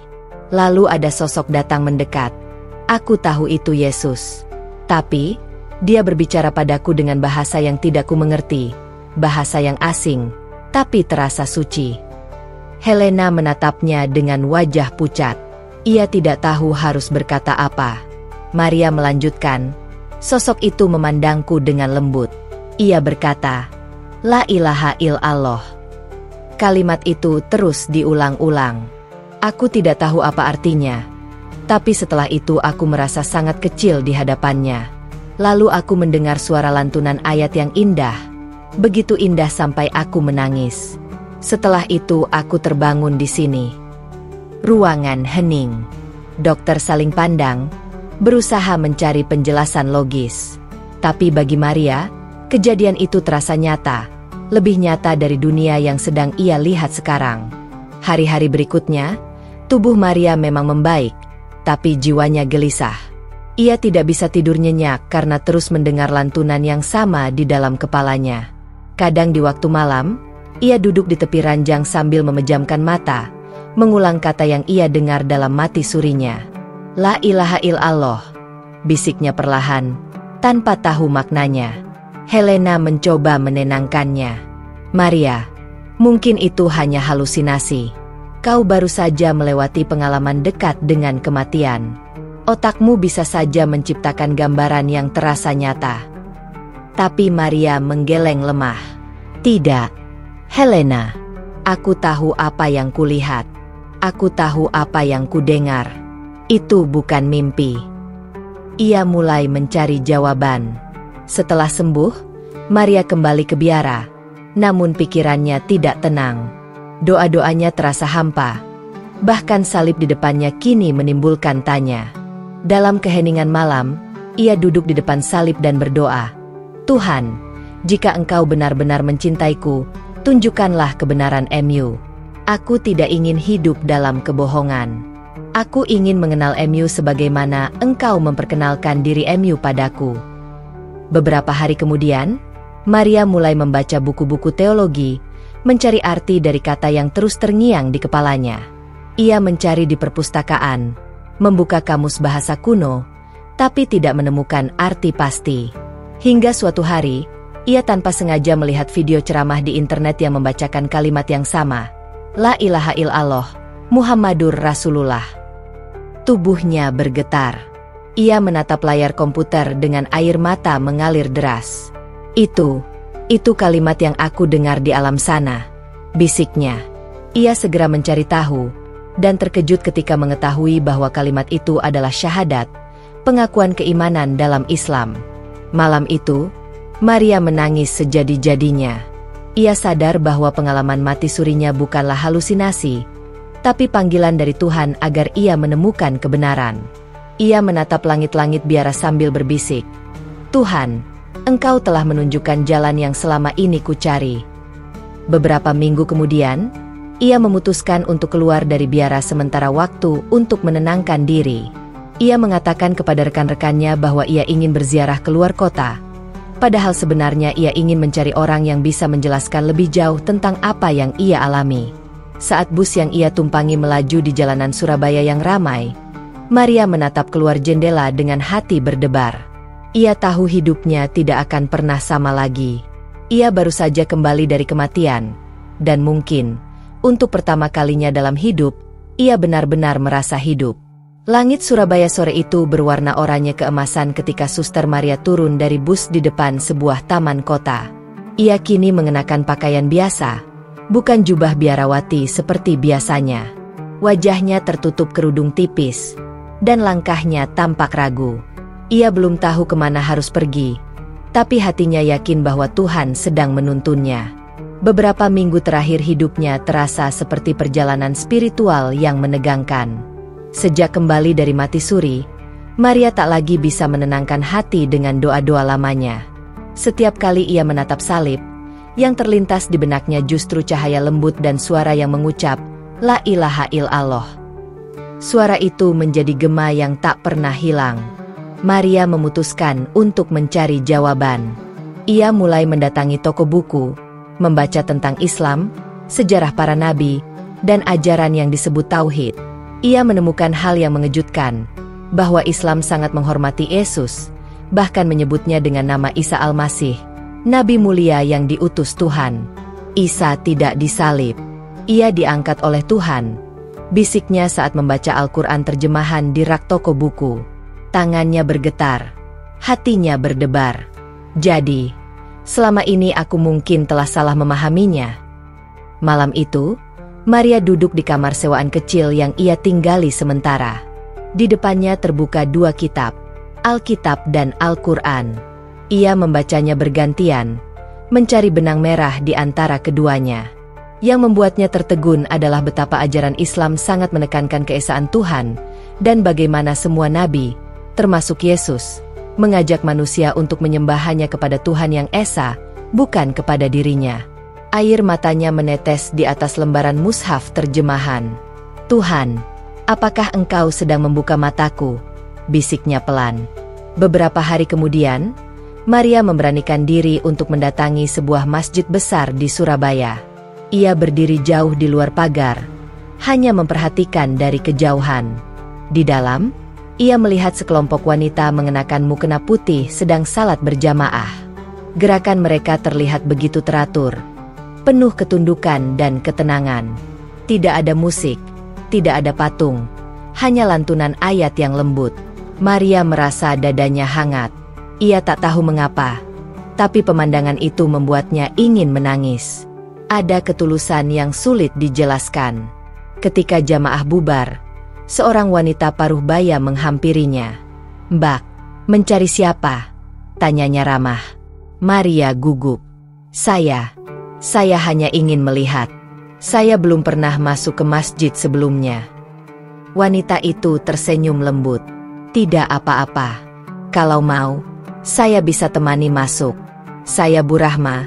Lalu ada sosok datang mendekat. Aku tahu itu Yesus. Tapi, dia berbicara padaku dengan bahasa yang tidak ku mengerti, bahasa yang asing, tapi terasa suci. Helena menatapnya dengan wajah pucat. Ia tidak tahu harus berkata apa. Maria melanjutkan, sosok itu memandangku dengan lembut. Ia berkata, La ilaha illallah. Kalimat itu terus diulang-ulang. Aku tidak tahu apa artinya. Tapi setelah itu aku merasa sangat kecil di hadapannya. Lalu aku mendengar suara lantunan ayat yang indah. Begitu indah sampai aku menangis. Setelah itu aku terbangun di sini. Ruangan hening. Dokter saling pandang, berusaha mencari penjelasan logis. Tapi bagi Maria, kejadian itu terasa nyata. Lebih nyata dari dunia yang sedang ia lihat sekarang. Hari-hari berikutnya, tubuh Maria memang membaik. Tapi jiwanya gelisah. Ia tidak bisa tidur nyenyak karena terus mendengar lantunan yang sama di dalam kepalanya. Kadang di waktu malam, ia duduk di tepi ranjang sambil memejamkan mata, mengulang kata yang ia dengar dalam mati surinya. La ilaha illallah, bisiknya perlahan, tanpa tahu maknanya. Helena mencoba menenangkannya. Maria, mungkin itu hanya halusinasi. Kau baru saja melewati pengalaman dekat dengan kematian. Otakmu bisa saja menciptakan gambaran yang terasa nyata. Tapi Maria menggeleng lemah. Tidak, Helena. Aku tahu apa yang kulihat. Aku tahu apa yang kudengar. Itu bukan mimpi. Ia mulai mencari jawaban. Setelah sembuh, Maria kembali ke biara. Namun pikirannya tidak tenang. Doa-doanya terasa hampa. Bahkan salib di depannya kini menimbulkan tanya. Dalam keheningan malam, ia duduk di depan salib dan berdoa. Tuhan, jika Engkau benar-benar mencintaiku, tunjukkanlah kebenaran MU. Aku tidak ingin hidup dalam kebohongan. Aku ingin mengenal MU sebagaimana Engkau memperkenalkan diri MU padaku. Beberapa hari kemudian, Maria mulai membaca buku-buku teologi, mencari arti dari kata yang terus terngiang di kepalanya. Ia mencari di perpustakaan, membuka kamus bahasa kuno, tapi tidak menemukan arti pasti. Hingga suatu hari, ia tanpa sengaja melihat video ceramah di internet yang membacakan kalimat yang sama. La ilaha illallah, Muhammadur Rasulullah. Tubuhnya bergetar. Ia menatap layar komputer dengan air mata mengalir deras. Itu kalimat yang aku dengar di alam sana, bisiknya. Ia segera mencari tahu, dan terkejut ketika mengetahui bahwa kalimat itu adalah syahadat, pengakuan keimanan dalam Islam. Malam itu, Maria menangis sejadi-jadinya. Ia sadar bahwa pengalaman mati surinya bukanlah halusinasi, tapi panggilan dari Tuhan agar ia menemukan kebenaran. Ia menatap langit-langit biara sambil berbisik, Tuhan, Engkau telah menunjukkan jalan yang selama ini kucari. Beberapa minggu kemudian, ia memutuskan untuk keluar dari biara sementara waktu untuk menenangkan diri. Ia mengatakan kepada rekan-rekannya bahwa ia ingin berziarah keluar kota. Padahal sebenarnya ia ingin mencari orang yang bisa menjelaskan lebih jauh tentang apa yang ia alami. Saat bus yang ia tumpangi melaju di jalanan Surabaya yang ramai, Maria menatap keluar jendela dengan hati berdebar. Ia tahu hidupnya tidak akan pernah sama lagi. Ia baru saja kembali dari kematian. Dan mungkin, untuk pertama kalinya dalam hidup, ia benar-benar merasa hidup. Langit Surabaya sore itu berwarna oranye keemasan ketika Suster Maria turun dari bus di depan sebuah taman kota. Ia kini mengenakan pakaian biasa, bukan jubah biarawati seperti biasanya. Wajahnya tertutup kerudung tipis, dan langkahnya tampak ragu. Ia belum tahu kemana harus pergi, tapi hatinya yakin bahwa Tuhan sedang menuntunnya. Beberapa minggu terakhir hidupnya terasa seperti perjalanan spiritual yang menegangkan. Sejak kembali dari mati suri, Maria tak lagi bisa menenangkan hati dengan doa-doa lamanya. Setiap kali ia menatap salib, yang terlintas di benaknya justru cahaya lembut dan suara yang mengucap, La ilaha illallah. Suara itu menjadi gema yang tak pernah hilang. Maria memutuskan untuk mencari jawaban. Ia mulai mendatangi toko buku, membaca tentang Islam, sejarah para nabi, dan ajaran yang disebut tauhid. Ia menemukan hal yang mengejutkan. bahwa Islam sangat menghormati Yesus, bahkan menyebutnya dengan nama Isa Al-Masih, Nabi mulia yang diutus Tuhan. Isa tidak disalib. Ia diangkat oleh Tuhan, bisiknya saat membaca Al-Quran terjemahan di rak toko buku. Tangannya bergetar, hatinya berdebar. Jadi, selama ini aku mungkin telah salah memahaminya. Malam itu, Maria duduk di kamar sewaan kecil yang ia tinggali sementara. Di depannya terbuka dua kitab, Alkitab dan Al-Quran. Ia membacanya bergantian, mencari benang merah di antara keduanya. Yang membuatnya tertegun adalah betapa ajaran Islam sangat menekankan keesaan Tuhan, dan bagaimana semua nabi, termasuk Yesus, mengajak manusia untuk menyembah hanya kepada Tuhan yang esa, bukan kepada dirinya. Air matanya menetes di atas lembaran mushaf terjemahan. Tuhan, apakah engkau sedang membuka mataku? Bisiknya pelan. Beberapa hari kemudian, Maria memberanikan diri untuk mendatangi sebuah masjid besar di Surabaya. Ia berdiri jauh di luar pagar, hanya memperhatikan dari kejauhan. Di dalam, ia melihat sekelompok wanita mengenakan mukena putih sedang salat berjamaah. Gerakan mereka terlihat begitu teratur, penuh ketundukan dan ketenangan. Tidak ada musik, tidak ada patung, hanya lantunan ayat yang lembut. Maria merasa dadanya hangat. Ia tak tahu mengapa, tapi pemandangan itu membuatnya ingin menangis. Ada ketulusan yang sulit dijelaskan. Ketika jamaah bubar, seorang wanita paruh baya menghampirinya. "Mbak, mencari siapa?" tanyanya ramah. Maria gugup. Saya hanya ingin melihat. Saya belum pernah masuk ke masjid sebelumnya." Wanita itu tersenyum lembut. "Tidak apa-apa. Kalau mau, saya bisa temani masuk. Saya Bu Rahma,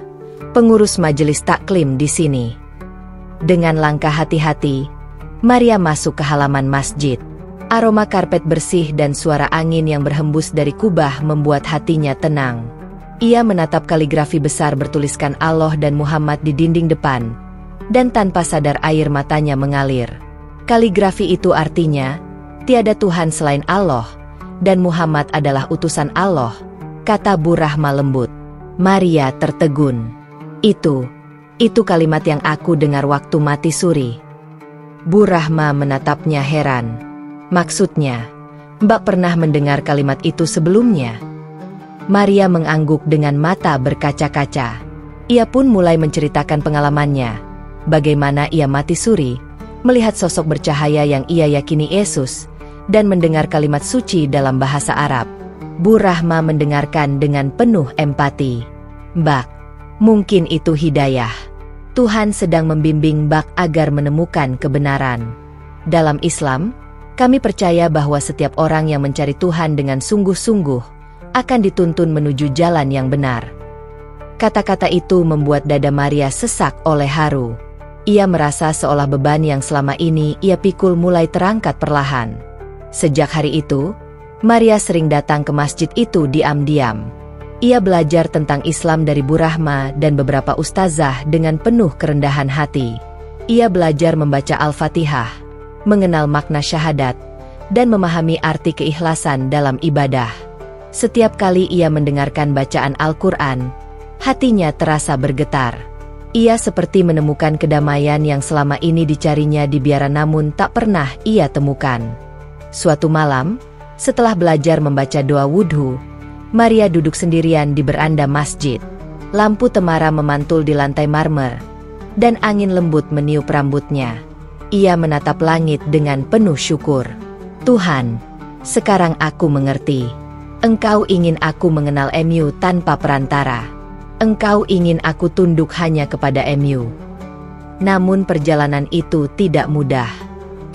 pengurus majelis taklim di sini." Dengan langkah hati-hati, Maria masuk ke halaman masjid. Aroma karpet bersih dan suara angin yang berhembus dari kubah membuat hatinya tenang. Ia menatap kaligrafi besar bertuliskan Allah dan Muhammad di dinding depan, dan tanpa sadar air matanya mengalir. Kaligrafi itu artinya, tiada Tuhan selain Allah, dan Muhammad adalah utusan Allah, kata Bu Rahma lembut. Maria tertegun. Itu kalimat yang aku dengar waktu mati suri. Bu Rahma menatapnya heran. Maksudnya, Mbak pernah mendengar kalimat itu sebelumnya? Maria mengangguk dengan mata berkaca-kaca. Ia pun mulai menceritakan pengalamannya, bagaimana ia mati suri, melihat sosok bercahaya yang ia yakini Yesus, dan mendengar kalimat suci dalam bahasa Arab. Bu Rahma mendengarkan dengan penuh empati. "Mbak, mungkin itu hidayah. Tuhan sedang membimbing Mbak agar menemukan kebenaran. Dalam Islam, kami percaya bahwa setiap orang yang mencari Tuhan dengan sungguh-sungguh akan dituntun menuju jalan yang benar." Kata-kata itu membuat dada Maria sesak oleh haru. Ia merasa seolah beban yang selama ini ia pikul mulai terangkat perlahan. Sejak hari itu, Maria sering datang ke masjid itu diam-diam. Ia belajar tentang Islam dari Bu Rahma dan beberapa ustazah dengan penuh kerendahan hati. Ia belajar membaca Al-Fatihah, mengenal makna syahadat, dan memahami arti keikhlasan dalam ibadah. Setiap kali ia mendengarkan bacaan Al-Quran, hatinya terasa bergetar. Ia seperti menemukan kedamaian yang selama ini dicarinya di biara namun tak pernah ia temukan. Suatu malam, setelah belajar membaca doa wudhu, Maria duduk sendirian di beranda masjid. Lampu temara memantul di lantai marmer, dan angin lembut meniup rambutnya. Ia menatap langit dengan penuh syukur. "Tuhan, sekarang aku mengerti. Engkau ingin aku mengenal MU tanpa perantara. Engkau ingin aku tunduk hanya kepada MU." Namun perjalanan itu tidak mudah.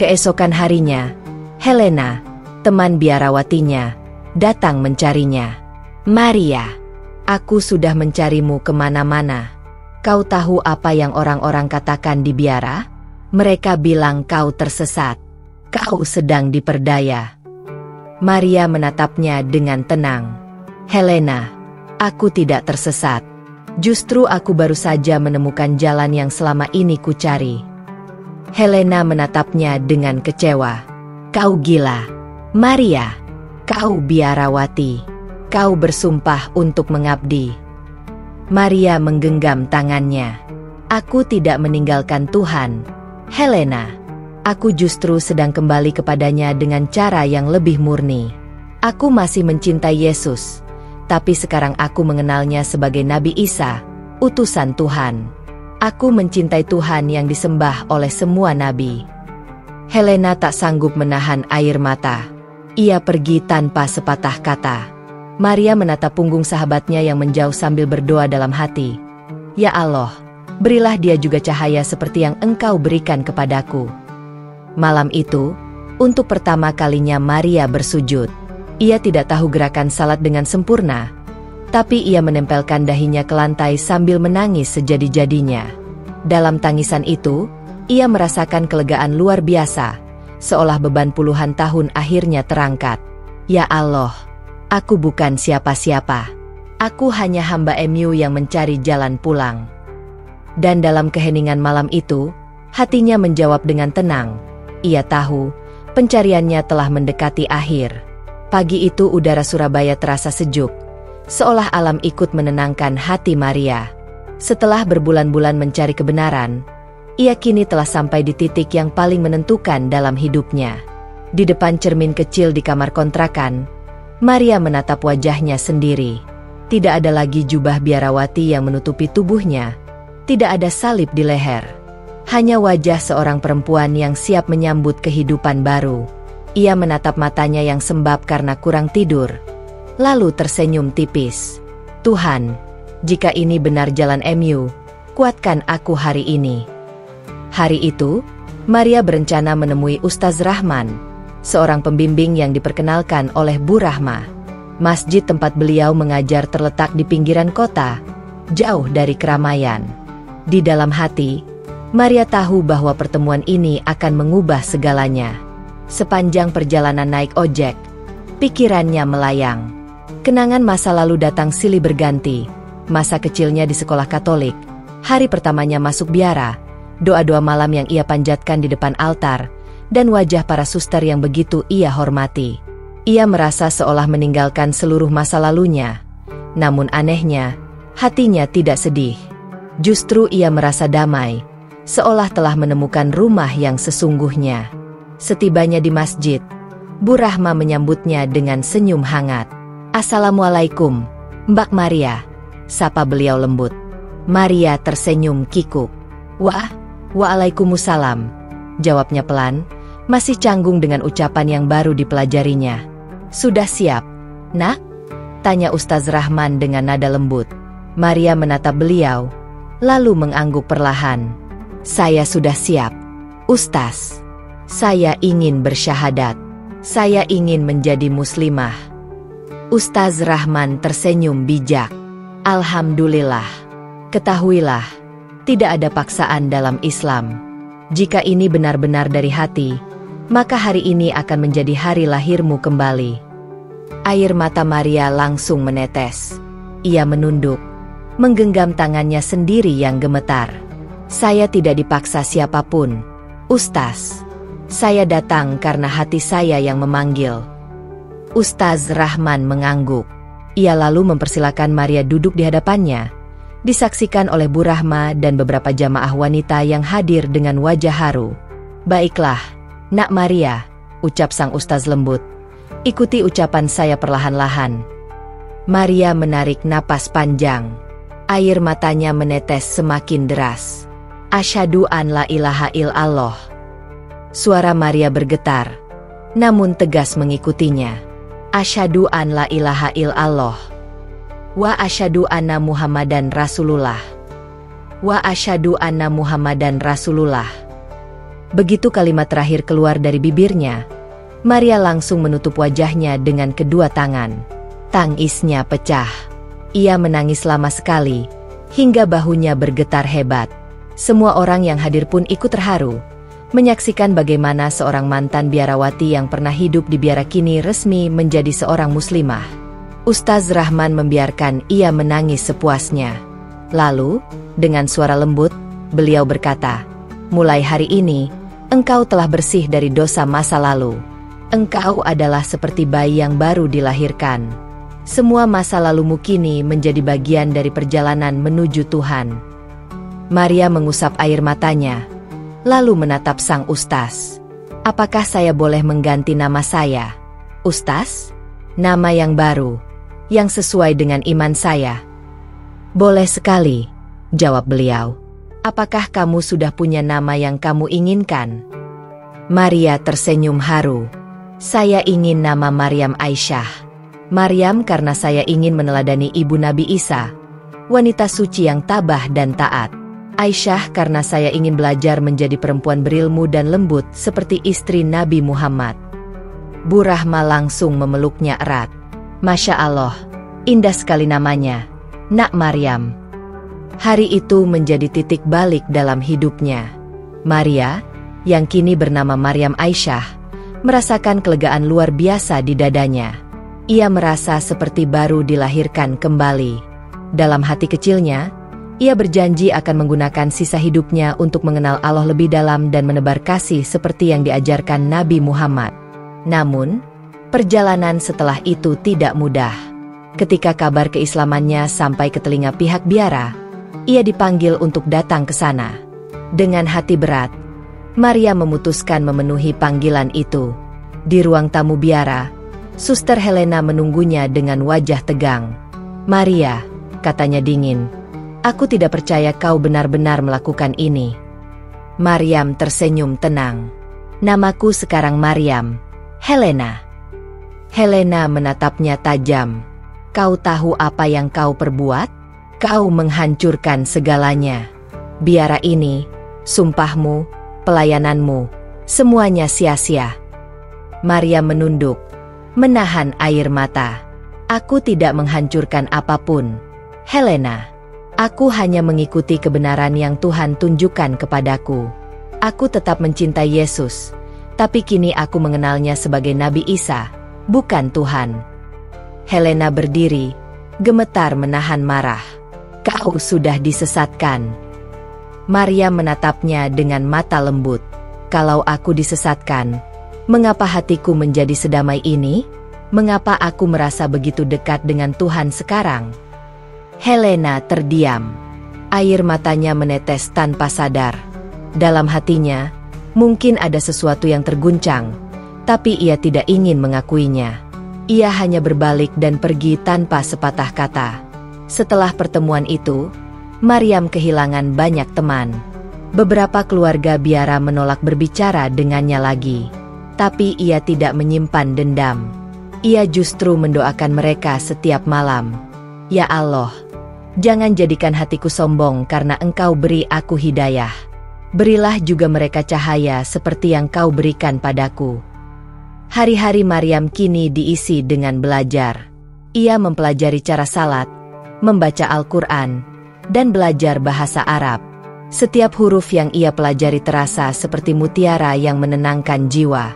Keesokan harinya, Helena, teman biarawatinya, datang mencarinya. "Maria, aku sudah mencarimu kemana-mana. Kau tahu apa yang orang-orang katakan di biara? Mereka bilang kau tersesat. Kau sedang diperdaya." Maria menatapnya dengan tenang. "Helena, aku tidak tersesat. Justru aku baru saja menemukan jalan yang selama ini kucari." Helena menatapnya dengan kecewa. "Kau gila, Maria. Kau biarawati. Kau bersumpah untuk mengabdi. Maria menggenggam tangannya. Aku tidak meninggalkan Tuhan, Helena. Aku justru sedang kembali kepadanya dengan cara yang lebih murni. Aku masih mencintai Yesus, tapi sekarang aku mengenalnya sebagai Nabi Isa, utusan Tuhan. Aku mencintai Tuhan yang disembah oleh semua nabi. Helena tak sanggup menahan air mata. Ia pergi tanpa sepatah kata. Maria menatap punggung sahabatnya yang menjauh sambil berdoa dalam hati. Ya Allah, berilah dia juga cahaya seperti yang Engkau berikan kepadaku. Malam itu, untuk pertama kalinya Maria bersujud. Ia tidak tahu gerakan salat dengan sempurna, tapi ia menempelkan dahinya ke lantai sambil menangis sejadi-jadinya. Dalam tangisan itu, ia merasakan kelegaan luar biasa, seolah beban puluhan tahun akhirnya terangkat. Ya Allah, aku bukan siapa-siapa. Aku hanya hamba MU yang mencari jalan pulang. Dan dalam keheningan malam itu, hatinya menjawab dengan tenang. Ia tahu, pencariannya telah mendekati akhir. Pagi itu udara Surabaya terasa sejuk, seolah alam ikut menenangkan hati Maria. Setelah berbulan-bulan mencari kebenaran, ia kini telah sampai di titik yang paling menentukan dalam hidupnya. Di depan cermin kecil di kamar kontrakan, Maria menatap wajahnya sendiri. Tidak ada lagi jubah biarawati yang menutupi tubuhnya. Tidak ada salib di leher. Hanya wajah seorang perempuan yang siap menyambut kehidupan baru. Ia menatap matanya yang sembab karena kurang tidur, lalu tersenyum tipis. Tuhan, jika ini benar jalan MU, kuatkan aku hari ini. Hari itu, Maria berencana menemui Ustaz Rahman, seorang pembimbing yang diperkenalkan oleh Bu Rahma. Masjid tempat beliau mengajar terletak di pinggiran kota, jauh dari keramaian. Di dalam hati, Maria tahu bahwa pertemuan ini akan mengubah segalanya. Sepanjang perjalanan naik ojek, pikirannya melayang. Kenangan masa lalu datang silih berganti. Masa kecilnya di sekolah Katolik, hari pertamanya masuk biara, doa-doa malam yang ia panjatkan di depan altar, dan wajah para suster yang begitu ia hormati. Ia merasa seolah meninggalkan seluruh masa lalunya. Namun anehnya, hatinya tidak sedih. Justru ia merasa damai, seolah telah menemukan rumah yang sesungguhnya. Setibanya di masjid, Bu Rahma menyambutnya dengan senyum hangat. Assalamualaikum, Mbak Maria, sapa beliau lembut. Maria tersenyum kikuk. Waalaikumsalam, jawabnya pelan, masih canggung dengan ucapan yang baru dipelajarinya. Sudah siap, Nak? Tanya Ustaz Rahman dengan nada lembut. Maria menatap beliau, lalu mengangguk perlahan. Saya sudah siap, Ustaz. Saya ingin bersyahadat. Saya ingin menjadi muslimah. Ustaz Rahman tersenyum bijak. Alhamdulillah. Ketahuilah, tidak ada paksaan dalam Islam. Jika ini benar-benar dari hati, maka hari ini akan menjadi hari lahirmu kembali. Air mata Maria langsung menetes. Ia menunduk, menggenggam tangannya sendiri yang gemetar. Saya tidak dipaksa siapapun, Ustaz. Saya datang karena hati saya yang memanggil. Ustaz Rahman mengangguk. Ia lalu mempersilakan Maria duduk di hadapannya, disaksikan oleh Bu Rahma dan beberapa jamaah wanita yang hadir dengan wajah haru. Baiklah, Nak Maria, ucap sang ustaz lembut. Ikuti ucapan saya perlahan-lahan. Maria menarik napas panjang. Air matanya menetes semakin deras. Asyhadu an la ilaha illallah. Suara Maria bergetar, namun tegas mengikutinya. Asyhadu an la ilaha illallah. Wa asyhadu anna Muhammadan Rasulullah. Wa asyhadu anna Muhammadan Rasulullah. Begitu kalimat terakhir keluar dari bibirnya, Maria langsung menutup wajahnya dengan kedua tangan. Tangisnya pecah. Ia menangis lama sekali, hingga bahunya bergetar hebat. Semua orang yang hadir pun ikut terharu, menyaksikan bagaimana seorang mantan biarawati yang pernah hidup di biara kini resmi menjadi seorang muslimah. Ustaz Rahman membiarkan ia menangis sepuasnya. Lalu, dengan suara lembut, beliau berkata, mulai hari ini, engkau telah bersih dari dosa masa lalu. Engkau adalah seperti bayi yang baru dilahirkan. Semua masa lalumu kini menjadi bagian dari perjalanan menuju Tuhan. Maria mengusap air matanya, lalu menatap sang ustaz. Apakah saya boleh mengganti nama saya? Ustaz? Nama yang baru, yang sesuai dengan iman saya. Boleh sekali, jawab beliau. Apakah kamu sudah punya nama yang kamu inginkan? Maria tersenyum haru. Saya ingin nama Maryam Aisyah. Maryam karena saya ingin meneladani ibu Nabi Isa, wanita suci yang tabah dan taat. Aisyah karena saya ingin belajar menjadi perempuan berilmu dan lembut seperti istri Nabi Muhammad. Bu Rahma langsung memeluknya erat. Masya Allah, indah sekali namanya, Nak Maryam. Hari itu menjadi titik balik dalam hidupnya. Maria, yang kini bernama Maryam Aisyah, merasakan kelegaan luar biasa di dadanya. Ia merasa seperti baru dilahirkan kembali. Dalam hati kecilnya, ia berjanji akan menggunakan sisa hidupnya untuk mengenal Allah lebih dalam dan menebar kasih seperti yang diajarkan Nabi Muhammad. Namun, perjalanan setelah itu tidak mudah. Ketika kabar keislamannya sampai ke telinga pihak biara, ia dipanggil untuk datang ke sana. Dengan hati berat, Maria memutuskan memenuhi panggilan itu. Di ruang tamu biara, Suster Helena menunggunya dengan wajah tegang. Maria, katanya dingin, aku tidak percaya kau benar-benar melakukan ini. Maryam tersenyum tenang. Namaku sekarang Maryam, Helena. Helena menatapnya tajam. Kau tahu apa yang kau perbuat? Kau menghancurkan segalanya. Biara ini, sumpahmu, pelayananmu, semuanya sia-sia. Maryam menunduk, menahan air mata. Aku tidak menghancurkan apapun, Helena. Aku hanya mengikuti kebenaran yang Tuhan tunjukkan kepadaku. Aku tetap mencintai Yesus, tapi kini aku mengenalnya sebagai Nabi Isa, bukan Tuhan. Helena berdiri, gemetar menahan marah. Kau sudah disesatkan. Maria menatapnya dengan mata lembut. Kalau aku disesatkan, mengapa hatiku menjadi sedamai ini? Mengapa aku merasa begitu dekat dengan Tuhan sekarang? Helena terdiam. Air matanya menetes tanpa sadar. Dalam hatinya, mungkin ada sesuatu yang terguncang, tapi ia tidak ingin mengakuinya. Ia hanya berbalik dan pergi tanpa sepatah kata. Setelah pertemuan itu, Maryam kehilangan banyak teman. Beberapa keluarga biara menolak berbicara dengannya lagi. Tapi ia tidak menyimpan dendam. Ia justru mendoakan mereka setiap malam. Ya Allah, jangan jadikan hatiku sombong karena Engkau beri aku hidayah. Berilah juga mereka cahaya seperti yang Kau berikan padaku. Hari-hari Maryam kini diisi dengan belajar. Ia mempelajari cara salat, membaca Al-Quran, dan belajar bahasa Arab. Setiap huruf yang ia pelajari terasa seperti mutiara yang menenangkan jiwa.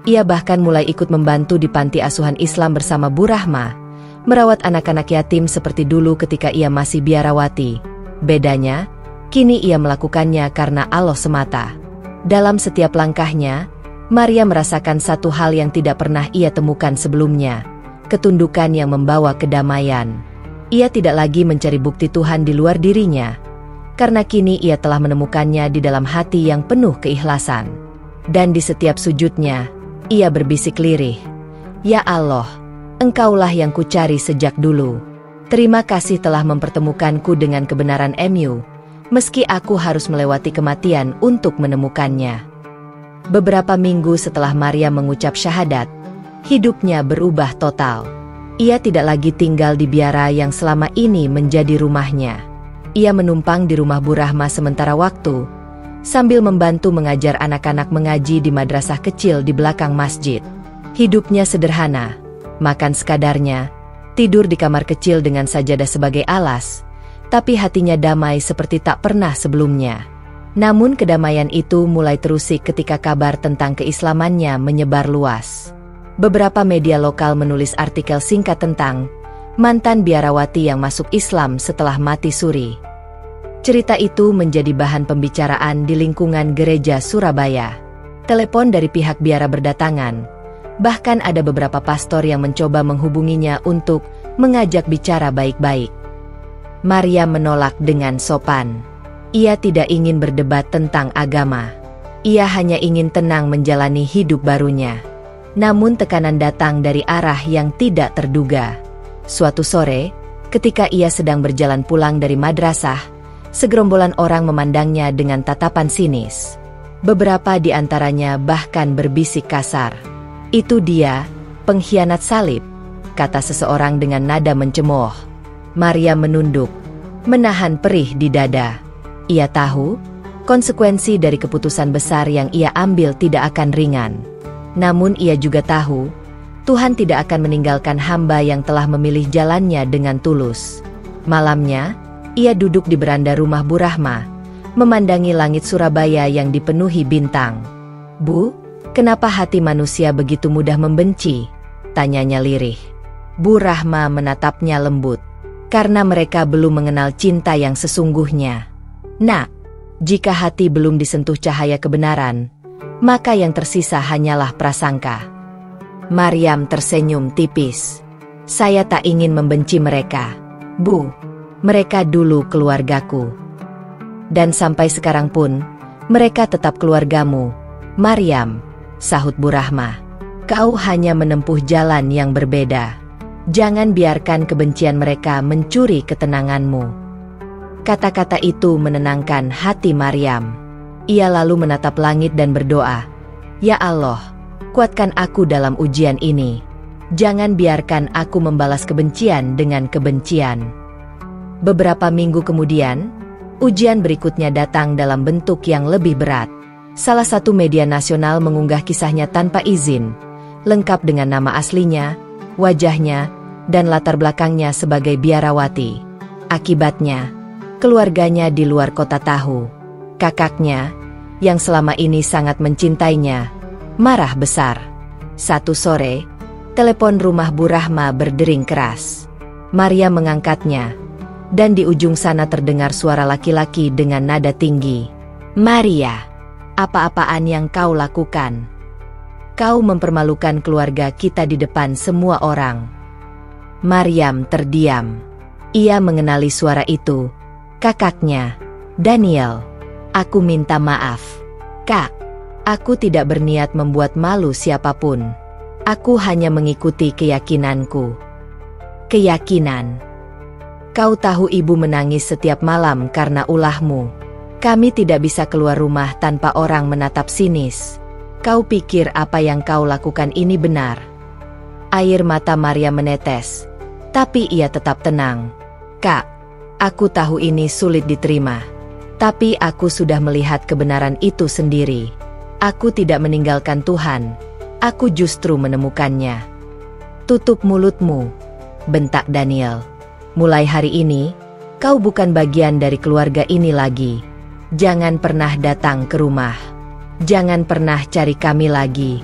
Ia bahkan mulai ikut membantu di panti asuhan Islam bersama Bu Rahma, merawat anak-anak yatim seperti dulu ketika ia masih biarawati. Bedanya, kini ia melakukannya karena Allah semata. Dalam setiap langkahnya, Maria merasakan satu hal yang tidak pernah ia temukan sebelumnya, ketundukan yang membawa kedamaian. Ia tidak lagi mencari bukti Tuhan di luar dirinya, karena kini ia telah menemukannya di dalam hati yang penuh keikhlasan. Dan di setiap sujudnya, ia berbisik lirih, Ya Allah, Engkaulah yang kucari sejak dulu. Terima kasih telah mempertemukanku dengan kebenaran MU, meski aku harus melewati kematian untuk menemukannya. Beberapa minggu setelah Maria mengucap syahadat, hidupnya berubah total. Ia tidak lagi tinggal di biara yang selama ini menjadi rumahnya. Ia menumpang di rumah Bu Rahma sementara waktu, sambil membantu mengajar anak-anak mengaji di madrasah kecil di belakang masjid. Hidupnya sederhana, makan sekadarnya, tidur di kamar kecil dengan sajadah sebagai alas, tapi hatinya damai seperti tak pernah sebelumnya. Namun kedamaian itu mulai terusik ketika kabar tentang keislamannya menyebar luas. Beberapa media lokal menulis artikel singkat tentang mantan biarawati yang masuk Islam setelah mati suri. Cerita itu menjadi bahan pembicaraan di lingkungan gereja Surabaya. Telepon dari pihak biara berdatangan, Bahkan ada beberapa pastor yang mencoba menghubunginya untuk mengajak bicara baik-baik. Maryam menolak dengan sopan. Ia tidak ingin berdebat tentang agama. Ia hanya ingin tenang menjalani hidup barunya. Namun tekanan datang dari arah yang tidak terduga. Suatu sore, ketika ia sedang berjalan pulang dari madrasah, segerombolan orang memandangnya dengan tatapan sinis. Beberapa di antaranya bahkan berbisik kasar. "Itu dia, pengkhianat salib," kata seseorang dengan nada mencemooh. Maryam menunduk, menahan perih di dada. Ia tahu, konsekuensi dari keputusan besar yang ia ambil tidak akan ringan. Namun ia juga tahu, Tuhan tidak akan meninggalkan hamba yang telah memilih jalannya dengan tulus. Malamnya, ia duduk di beranda rumah Bu Rahma, memandangi langit Surabaya yang dipenuhi bintang. "Bu, kenapa hati manusia begitu mudah membenci?" tanyanya lirih. Bu Rahma menatapnya lembut. "Karena mereka belum mengenal cinta yang sesungguhnya. Nak, jika hati belum disentuh cahaya kebenaran, maka yang tersisa hanyalah prasangka." Maryam tersenyum tipis. "Saya tak ingin membenci mereka, Bu. Mereka dulu keluargaku. Dan sampai sekarang pun, mereka tetap keluargamu, Maryam," sahut Bu Rahma. "Kau hanya menempuh jalan yang berbeda. Jangan biarkan kebencian mereka mencuri ketenanganmu." Kata-kata itu menenangkan hati Maryam. Ia lalu menatap langit dan berdoa, "Ya Allah, kuatkan aku dalam ujian ini. Jangan biarkan aku membalas kebencian dengan kebencian." Beberapa minggu kemudian, ujian berikutnya datang dalam bentuk yang lebih berat. Salah satu media nasional mengunggah kisahnya tanpa izin, lengkap dengan nama aslinya, wajahnya, dan latar belakangnya sebagai biarawati. Akibatnya, keluarganya di luar kota tahu. Kakaknya, yang selama ini sangat mencintainya, marah besar. Satu sore, telepon rumah Bu Rahma berdering keras. Maryam mengangkatnya, dan di ujung sana terdengar suara laki-laki dengan nada tinggi. "Maria, apa-apaan yang kau lakukan? Kau mempermalukan keluarga kita di depan semua orang." Maryam terdiam. Ia mengenali suara itu. Kakaknya, Daniel. "Aku minta maaf, Kak. Aku tidak berniat membuat malu siapapun. Aku hanya mengikuti keyakinanku." "Keyakinan? Kau tahu ibu menangis setiap malam karena ulahmu. Kami tidak bisa keluar rumah tanpa orang menatap sinis. Kau pikir apa yang kau lakukan ini benar?" Air mata Maria menetes, tapi ia tetap tenang. "Kak, aku tahu ini sulit diterima. Tapi aku sudah melihat kebenaran itu sendiri. Aku tidak meninggalkan Tuhan. Aku justru menemukannya." "Tutup mulutmu," bentak Daniel. "Mulai hari ini, kau bukan bagian dari keluarga ini lagi. Jangan pernah datang ke rumah. Jangan pernah cari kami lagi."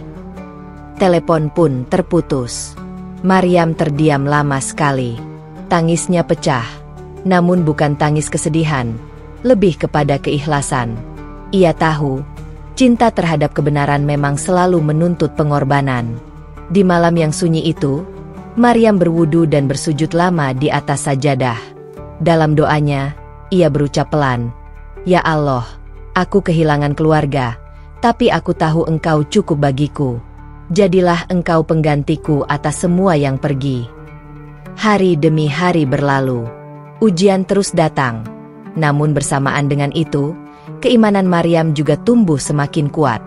Telepon pun terputus. Maryam terdiam lama sekali. Tangisnya pecah, namun bukan tangis kesedihan, lebih kepada keikhlasan. Ia tahu, cinta terhadap kebenaran memang selalu menuntut pengorbanan. Di malam yang sunyi itu, Maryam berwudu dan bersujud lama di atas sajadah. Dalam doanya, ia berucap pelan, "Ya Allah, aku kehilangan keluarga, tapi aku tahu Engkau cukup bagiku. Jadilah Engkau penggantiku atas semua yang pergi." Hari demi hari berlalu. Ujian terus datang. Namun bersamaan dengan itu, keimanan Maryam juga tumbuh semakin kuat.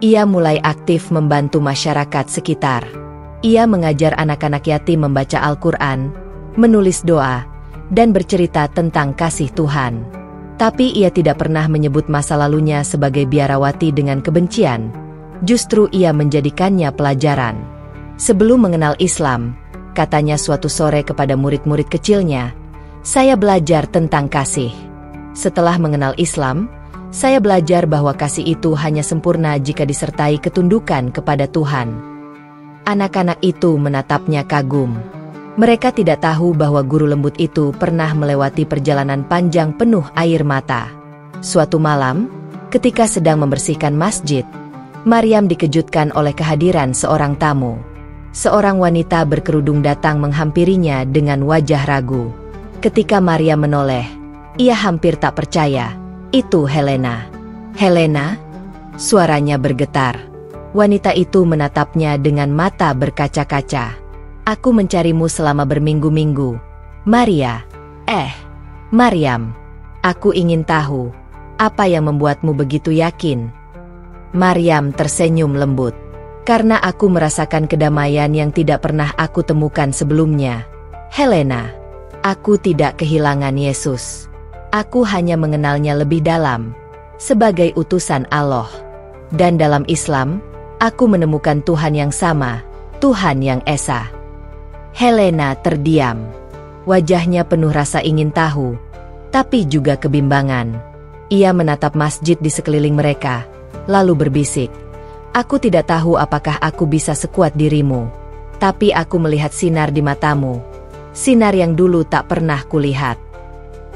Ia mulai aktif membantu masyarakat sekitar. Ia mengajar anak-anak yatim membaca Al-Quran, menulis doa, dan bercerita tentang kasih Tuhan. Tapi ia tidak pernah menyebut masa lalunya sebagai biarawati dengan kebencian. Justru ia menjadikannya pelajaran. Sebelum mengenal Islam, katanya suatu sore kepada murid-murid kecilnya, "Saya belajar tentang kasih. Setelah mengenal Islam, saya belajar bahwa kasih itu hanya sempurna jika disertai ketundukan kepada Tuhan." Anak-anak itu menatapnya kagum. Mereka tidak tahu bahwa guru lembut itu pernah melewati perjalanan panjang penuh air mata. Suatu malam, ketika sedang membersihkan masjid, Maryam dikejutkan oleh kehadiran seorang tamu. Seorang wanita berkerudung datang menghampirinya dengan wajah ragu. Ketika Maryam menoleh, ia hampir tak percaya. Itu Helena. Helena? Suaranya bergetar. Wanita itu menatapnya dengan mata berkaca-kaca. Aku mencarimu selama berminggu-minggu. Maria. Maryam. Aku ingin tahu, apa yang membuatmu begitu yakin? Maryam tersenyum lembut. Karena aku merasakan kedamaian yang tidak pernah aku temukan sebelumnya. Helena, aku tidak kehilangan Yesus. Aku hanya mengenalnya lebih dalam, sebagai utusan Allah. Dan dalam Islam, aku menemukan Tuhan yang sama, Tuhan yang Esa. Helena terdiam. Wajahnya penuh rasa ingin tahu, tapi juga kebimbangan. Ia menatap masjid di sekeliling mereka, lalu berbisik, "Aku tidak tahu apakah aku bisa sekuat dirimu, tapi aku melihat sinar di matamu, sinar yang dulu tak pernah kulihat."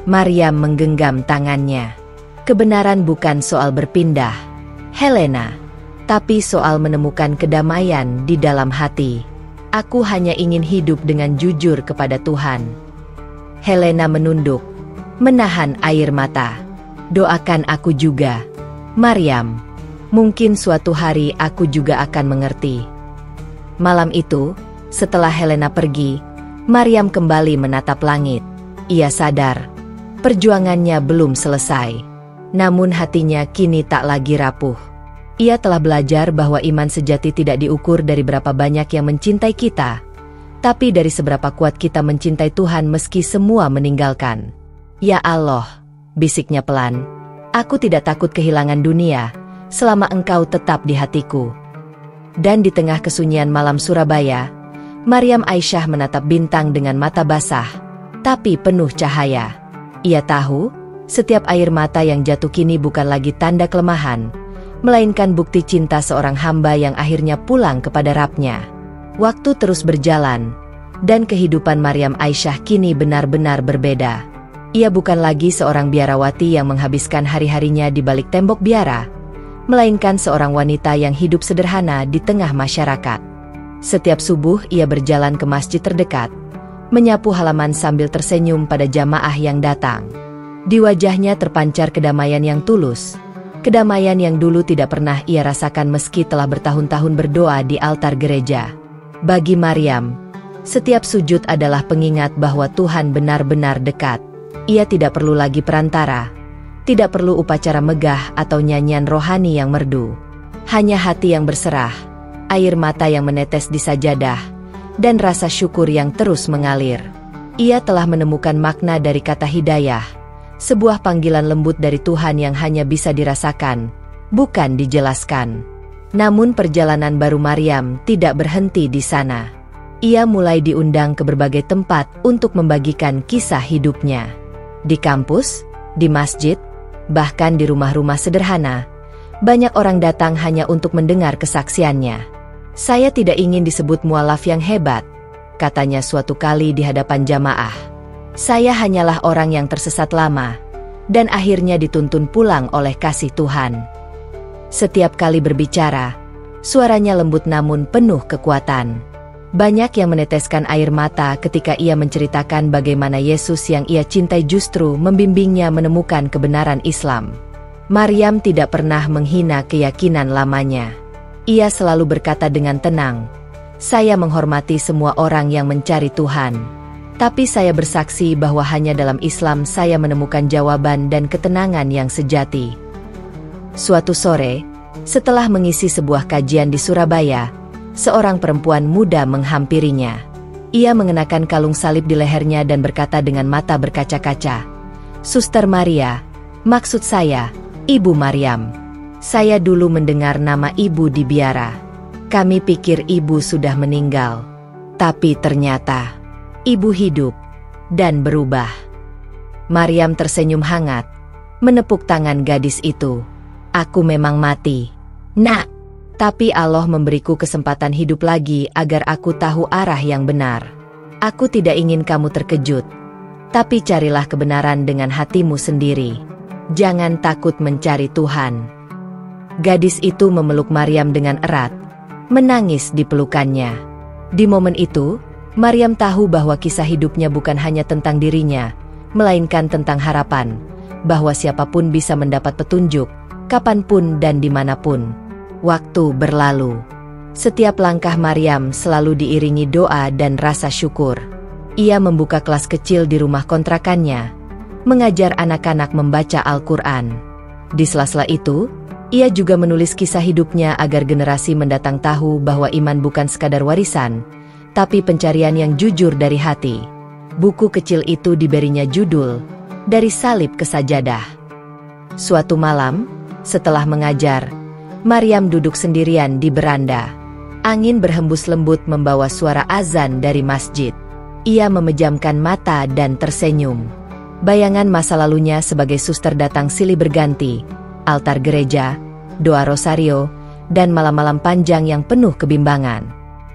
Maryam menggenggam tangannya. Kebenaran bukan soal berpindah, Helena, tapi soal menemukan kedamaian di dalam hati. Aku hanya ingin hidup dengan jujur kepada Tuhan. Helena menunduk, menahan air mata. Doakan aku juga, Maryam. Mungkin suatu hari aku juga akan mengerti. Malam itu, setelah Helena pergi, Maryam kembali menatap langit. Ia sadar, perjuangannya belum selesai. Namun hatinya kini tak lagi rapuh. Ia telah belajar bahwa iman sejati tidak diukur dari berapa banyak yang mencintai kita, tapi dari seberapa kuat kita mencintai Tuhan meski semua meninggalkan. Ya Allah, bisiknya pelan, aku tidak takut kehilangan dunia, selama Engkau tetap di hatiku. Dan di tengah kesunyian malam Surabaya, Maryam Aisyah menatap bintang dengan mata basah, tapi penuh cahaya. Ia tahu, setiap air mata yang jatuh kini bukan lagi tanda kelemahan, melainkan bukti cinta seorang hamba yang akhirnya pulang kepada Rabb-Nya. Waktu terus berjalan, dan kehidupan Maryam Aisyah kini benar-benar berbeda. Ia bukan lagi seorang biarawati yang menghabiskan hari-harinya di balik tembok biara, melainkan seorang wanita yang hidup sederhana di tengah masyarakat. Setiap subuh ia berjalan ke masjid terdekat, menyapu halaman sambil tersenyum pada jamaah yang datang. Di wajahnya terpancar kedamaian yang tulus, kedamaian yang dulu tidak pernah ia rasakan meski telah bertahun-tahun berdoa di altar gereja. Bagi Maryam, setiap sujud adalah pengingat bahwa Tuhan benar-benar dekat. Ia tidak perlu lagi perantara, tidak perlu upacara megah atau nyanyian rohani yang merdu. Hanya hati yang berserah, air mata yang menetes di sajadah, dan rasa syukur yang terus mengalir. Ia telah menemukan makna dari kata hidayah, sebuah panggilan lembut dari Tuhan yang hanya bisa dirasakan, bukan dijelaskan. Namun perjalanan baru Maryam tidak berhenti di sana. Ia mulai diundang ke berbagai tempat untuk membagikan kisah hidupnya. Di kampus, di masjid, bahkan di rumah-rumah sederhana, banyak orang datang hanya untuk mendengar kesaksiannya. "Saya tidak ingin disebut mualaf yang hebat," katanya suatu kali di hadapan jamaah. "Saya hanyalah orang yang tersesat lama, dan akhirnya dituntun pulang oleh kasih Tuhan." Setiap kali berbicara, suaranya lembut namun penuh kekuatan. Banyak yang meneteskan air mata ketika ia menceritakan bagaimana Yesus yang ia cintai justru membimbingnya menemukan kebenaran Islam. Maryam tidak pernah menghina keyakinan lamanya. Ia selalu berkata dengan tenang, "Saya menghormati semua orang yang mencari Tuhan. Tapi saya bersaksi bahwa hanya dalam Islam saya menemukan jawaban dan ketenangan yang sejati." Suatu sore, setelah mengisi sebuah kajian di Surabaya, seorang perempuan muda menghampirinya. Ia mengenakan kalung salib di lehernya dan berkata dengan mata berkaca-kaca, "Suster Maria, maksud saya, Ibu Maryam. Saya dulu mendengar nama Ibu di biara. Kami pikir Ibu sudah meninggal. Tapi ternyata Ibu hidup dan berubah." Maryam tersenyum hangat, menepuk tangan gadis itu. "Aku memang mati, Nak. Tapi Allah memberiku kesempatan hidup lagi agar aku tahu arah yang benar. Aku tidak ingin kamu terkejut. Tapi carilah kebenaran dengan hatimu sendiri. Jangan takut mencari Tuhan." Gadis itu memeluk Maryam dengan erat, menangis di pelukannya. Di momen itu, Maryam tahu bahwa kisah hidupnya bukan hanya tentang dirinya, melainkan tentang harapan, bahwa siapapun bisa mendapat petunjuk, kapanpun dan dimanapun. Waktu berlalu. Setiap langkah Maryam selalu diiringi doa dan rasa syukur. Ia membuka kelas kecil di rumah kontrakannya, mengajar anak-anak membaca Al-Quran. Di sela-sela itu, ia juga menulis kisah hidupnya agar generasi mendatang tahu bahwa iman bukan sekadar warisan, tapi pencarian yang jujur dari hati. Buku kecil itu diberinya judul, Dari Salib ke Sajadah. Suatu malam, setelah mengajar, Maryam duduk sendirian di beranda. Angin berhembus lembut membawa suara azan dari masjid. Ia memejamkan mata dan tersenyum. Bayangan masa lalunya sebagai suster datang silih berganti, altar gereja, doa rosario, dan malam-malam panjang yang penuh kebimbangan.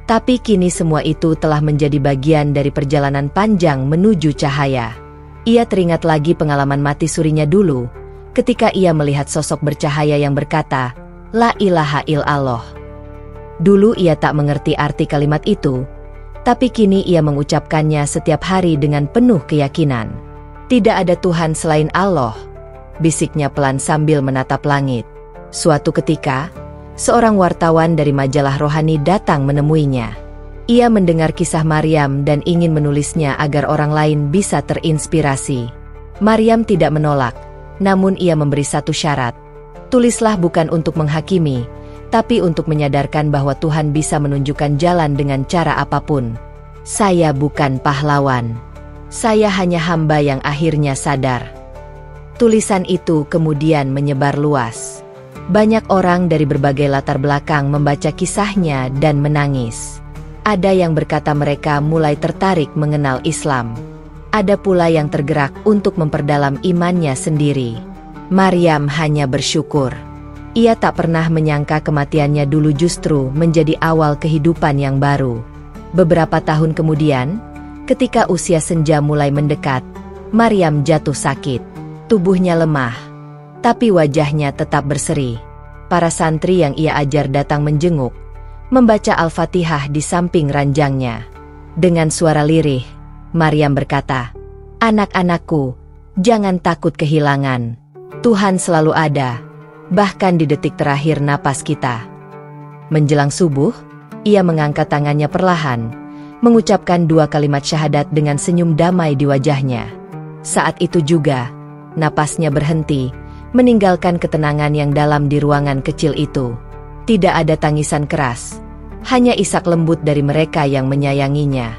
Tapi kini semua itu telah menjadi bagian dari perjalanan panjang menuju cahaya. Ia teringat lagi pengalaman mati surinya dulu, ketika ia melihat sosok bercahaya yang berkata, La ilaha illallah. Dulu ia tak mengerti arti kalimat itu, tapi kini ia mengucapkannya setiap hari dengan penuh keyakinan. Tidak ada Tuhan selain Allah, bisiknya pelan sambil menatap langit. Suatu ketika, seorang wartawan dari majalah rohani datang menemuinya. Ia mendengar kisah Maryam dan ingin menulisnya agar orang lain bisa terinspirasi. Maryam tidak menolak, namun ia memberi satu syarat. Tulislah bukan untuk menghakimi, tapi untuk menyadarkan bahwa Tuhan bisa menunjukkan jalan dengan cara apapun. Saya bukan pahlawan. Saya hanya hamba yang akhirnya sadar. Tulisan itu kemudian menyebar luas. Banyak orang dari berbagai latar belakang membaca kisahnya dan menangis. Ada yang berkata mereka mulai tertarik mengenal Islam. Ada pula yang tergerak untuk memperdalam imannya sendiri. Maryam hanya bersyukur. Ia tak pernah menyangka kematiannya dulu justru menjadi awal kehidupan yang baru. Beberapa tahun kemudian, ketika usia senja mulai mendekat, Maryam jatuh sakit. Tubuhnya lemah, tapi wajahnya tetap berseri. Para santri yang ia ajar datang menjenguk, membaca Al-Fatihah di samping ranjangnya. Dengan suara lirih, Maryam berkata, Anak-anakku, jangan takut kehilangan. Tuhan selalu ada, bahkan di detik terakhir napas kita. Menjelang subuh, ia mengangkat tangannya perlahan, mengucapkan 2 kalimat syahadat dengan senyum damai di wajahnya. Saat itu juga, napasnya berhenti, meninggalkan ketenangan yang dalam di ruangan kecil itu. Tidak ada tangisan keras, hanya isak lembut dari mereka yang menyayanginya.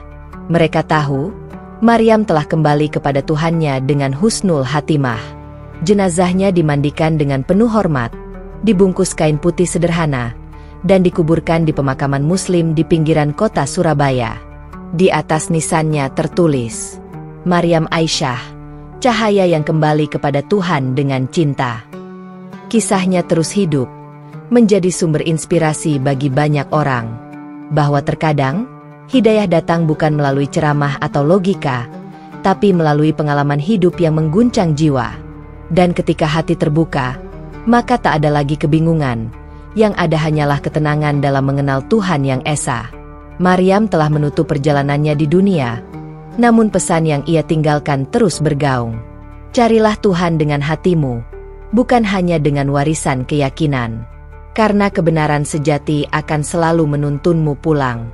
Mereka tahu, Maryam telah kembali kepada Tuhannya dengan husnul hatimah. Jenazahnya dimandikan dengan penuh hormat, dibungkus kain putih sederhana, dan dikuburkan di pemakaman Muslim di pinggiran kota Surabaya. Di atas nisannya tertulis, Maryam Aisyah, cahaya yang kembali kepada Tuhan dengan cinta. Kisahnya terus hidup, menjadi sumber inspirasi bagi banyak orang. Bahwa terkadang, hidayah datang bukan melalui ceramah atau logika, tapi melalui pengalaman hidup yang mengguncang jiwa. Dan ketika hati terbuka, maka tak ada lagi kebingungan, yang ada hanyalah ketenangan dalam mengenal Tuhan yang esa. Maryam telah menutup perjalanannya di dunia, namun pesan yang ia tinggalkan terus bergaung. Carilah Tuhan dengan hatimu, bukan hanya dengan warisan keyakinan. Karena kebenaran sejati akan selalu menuntunmu pulang.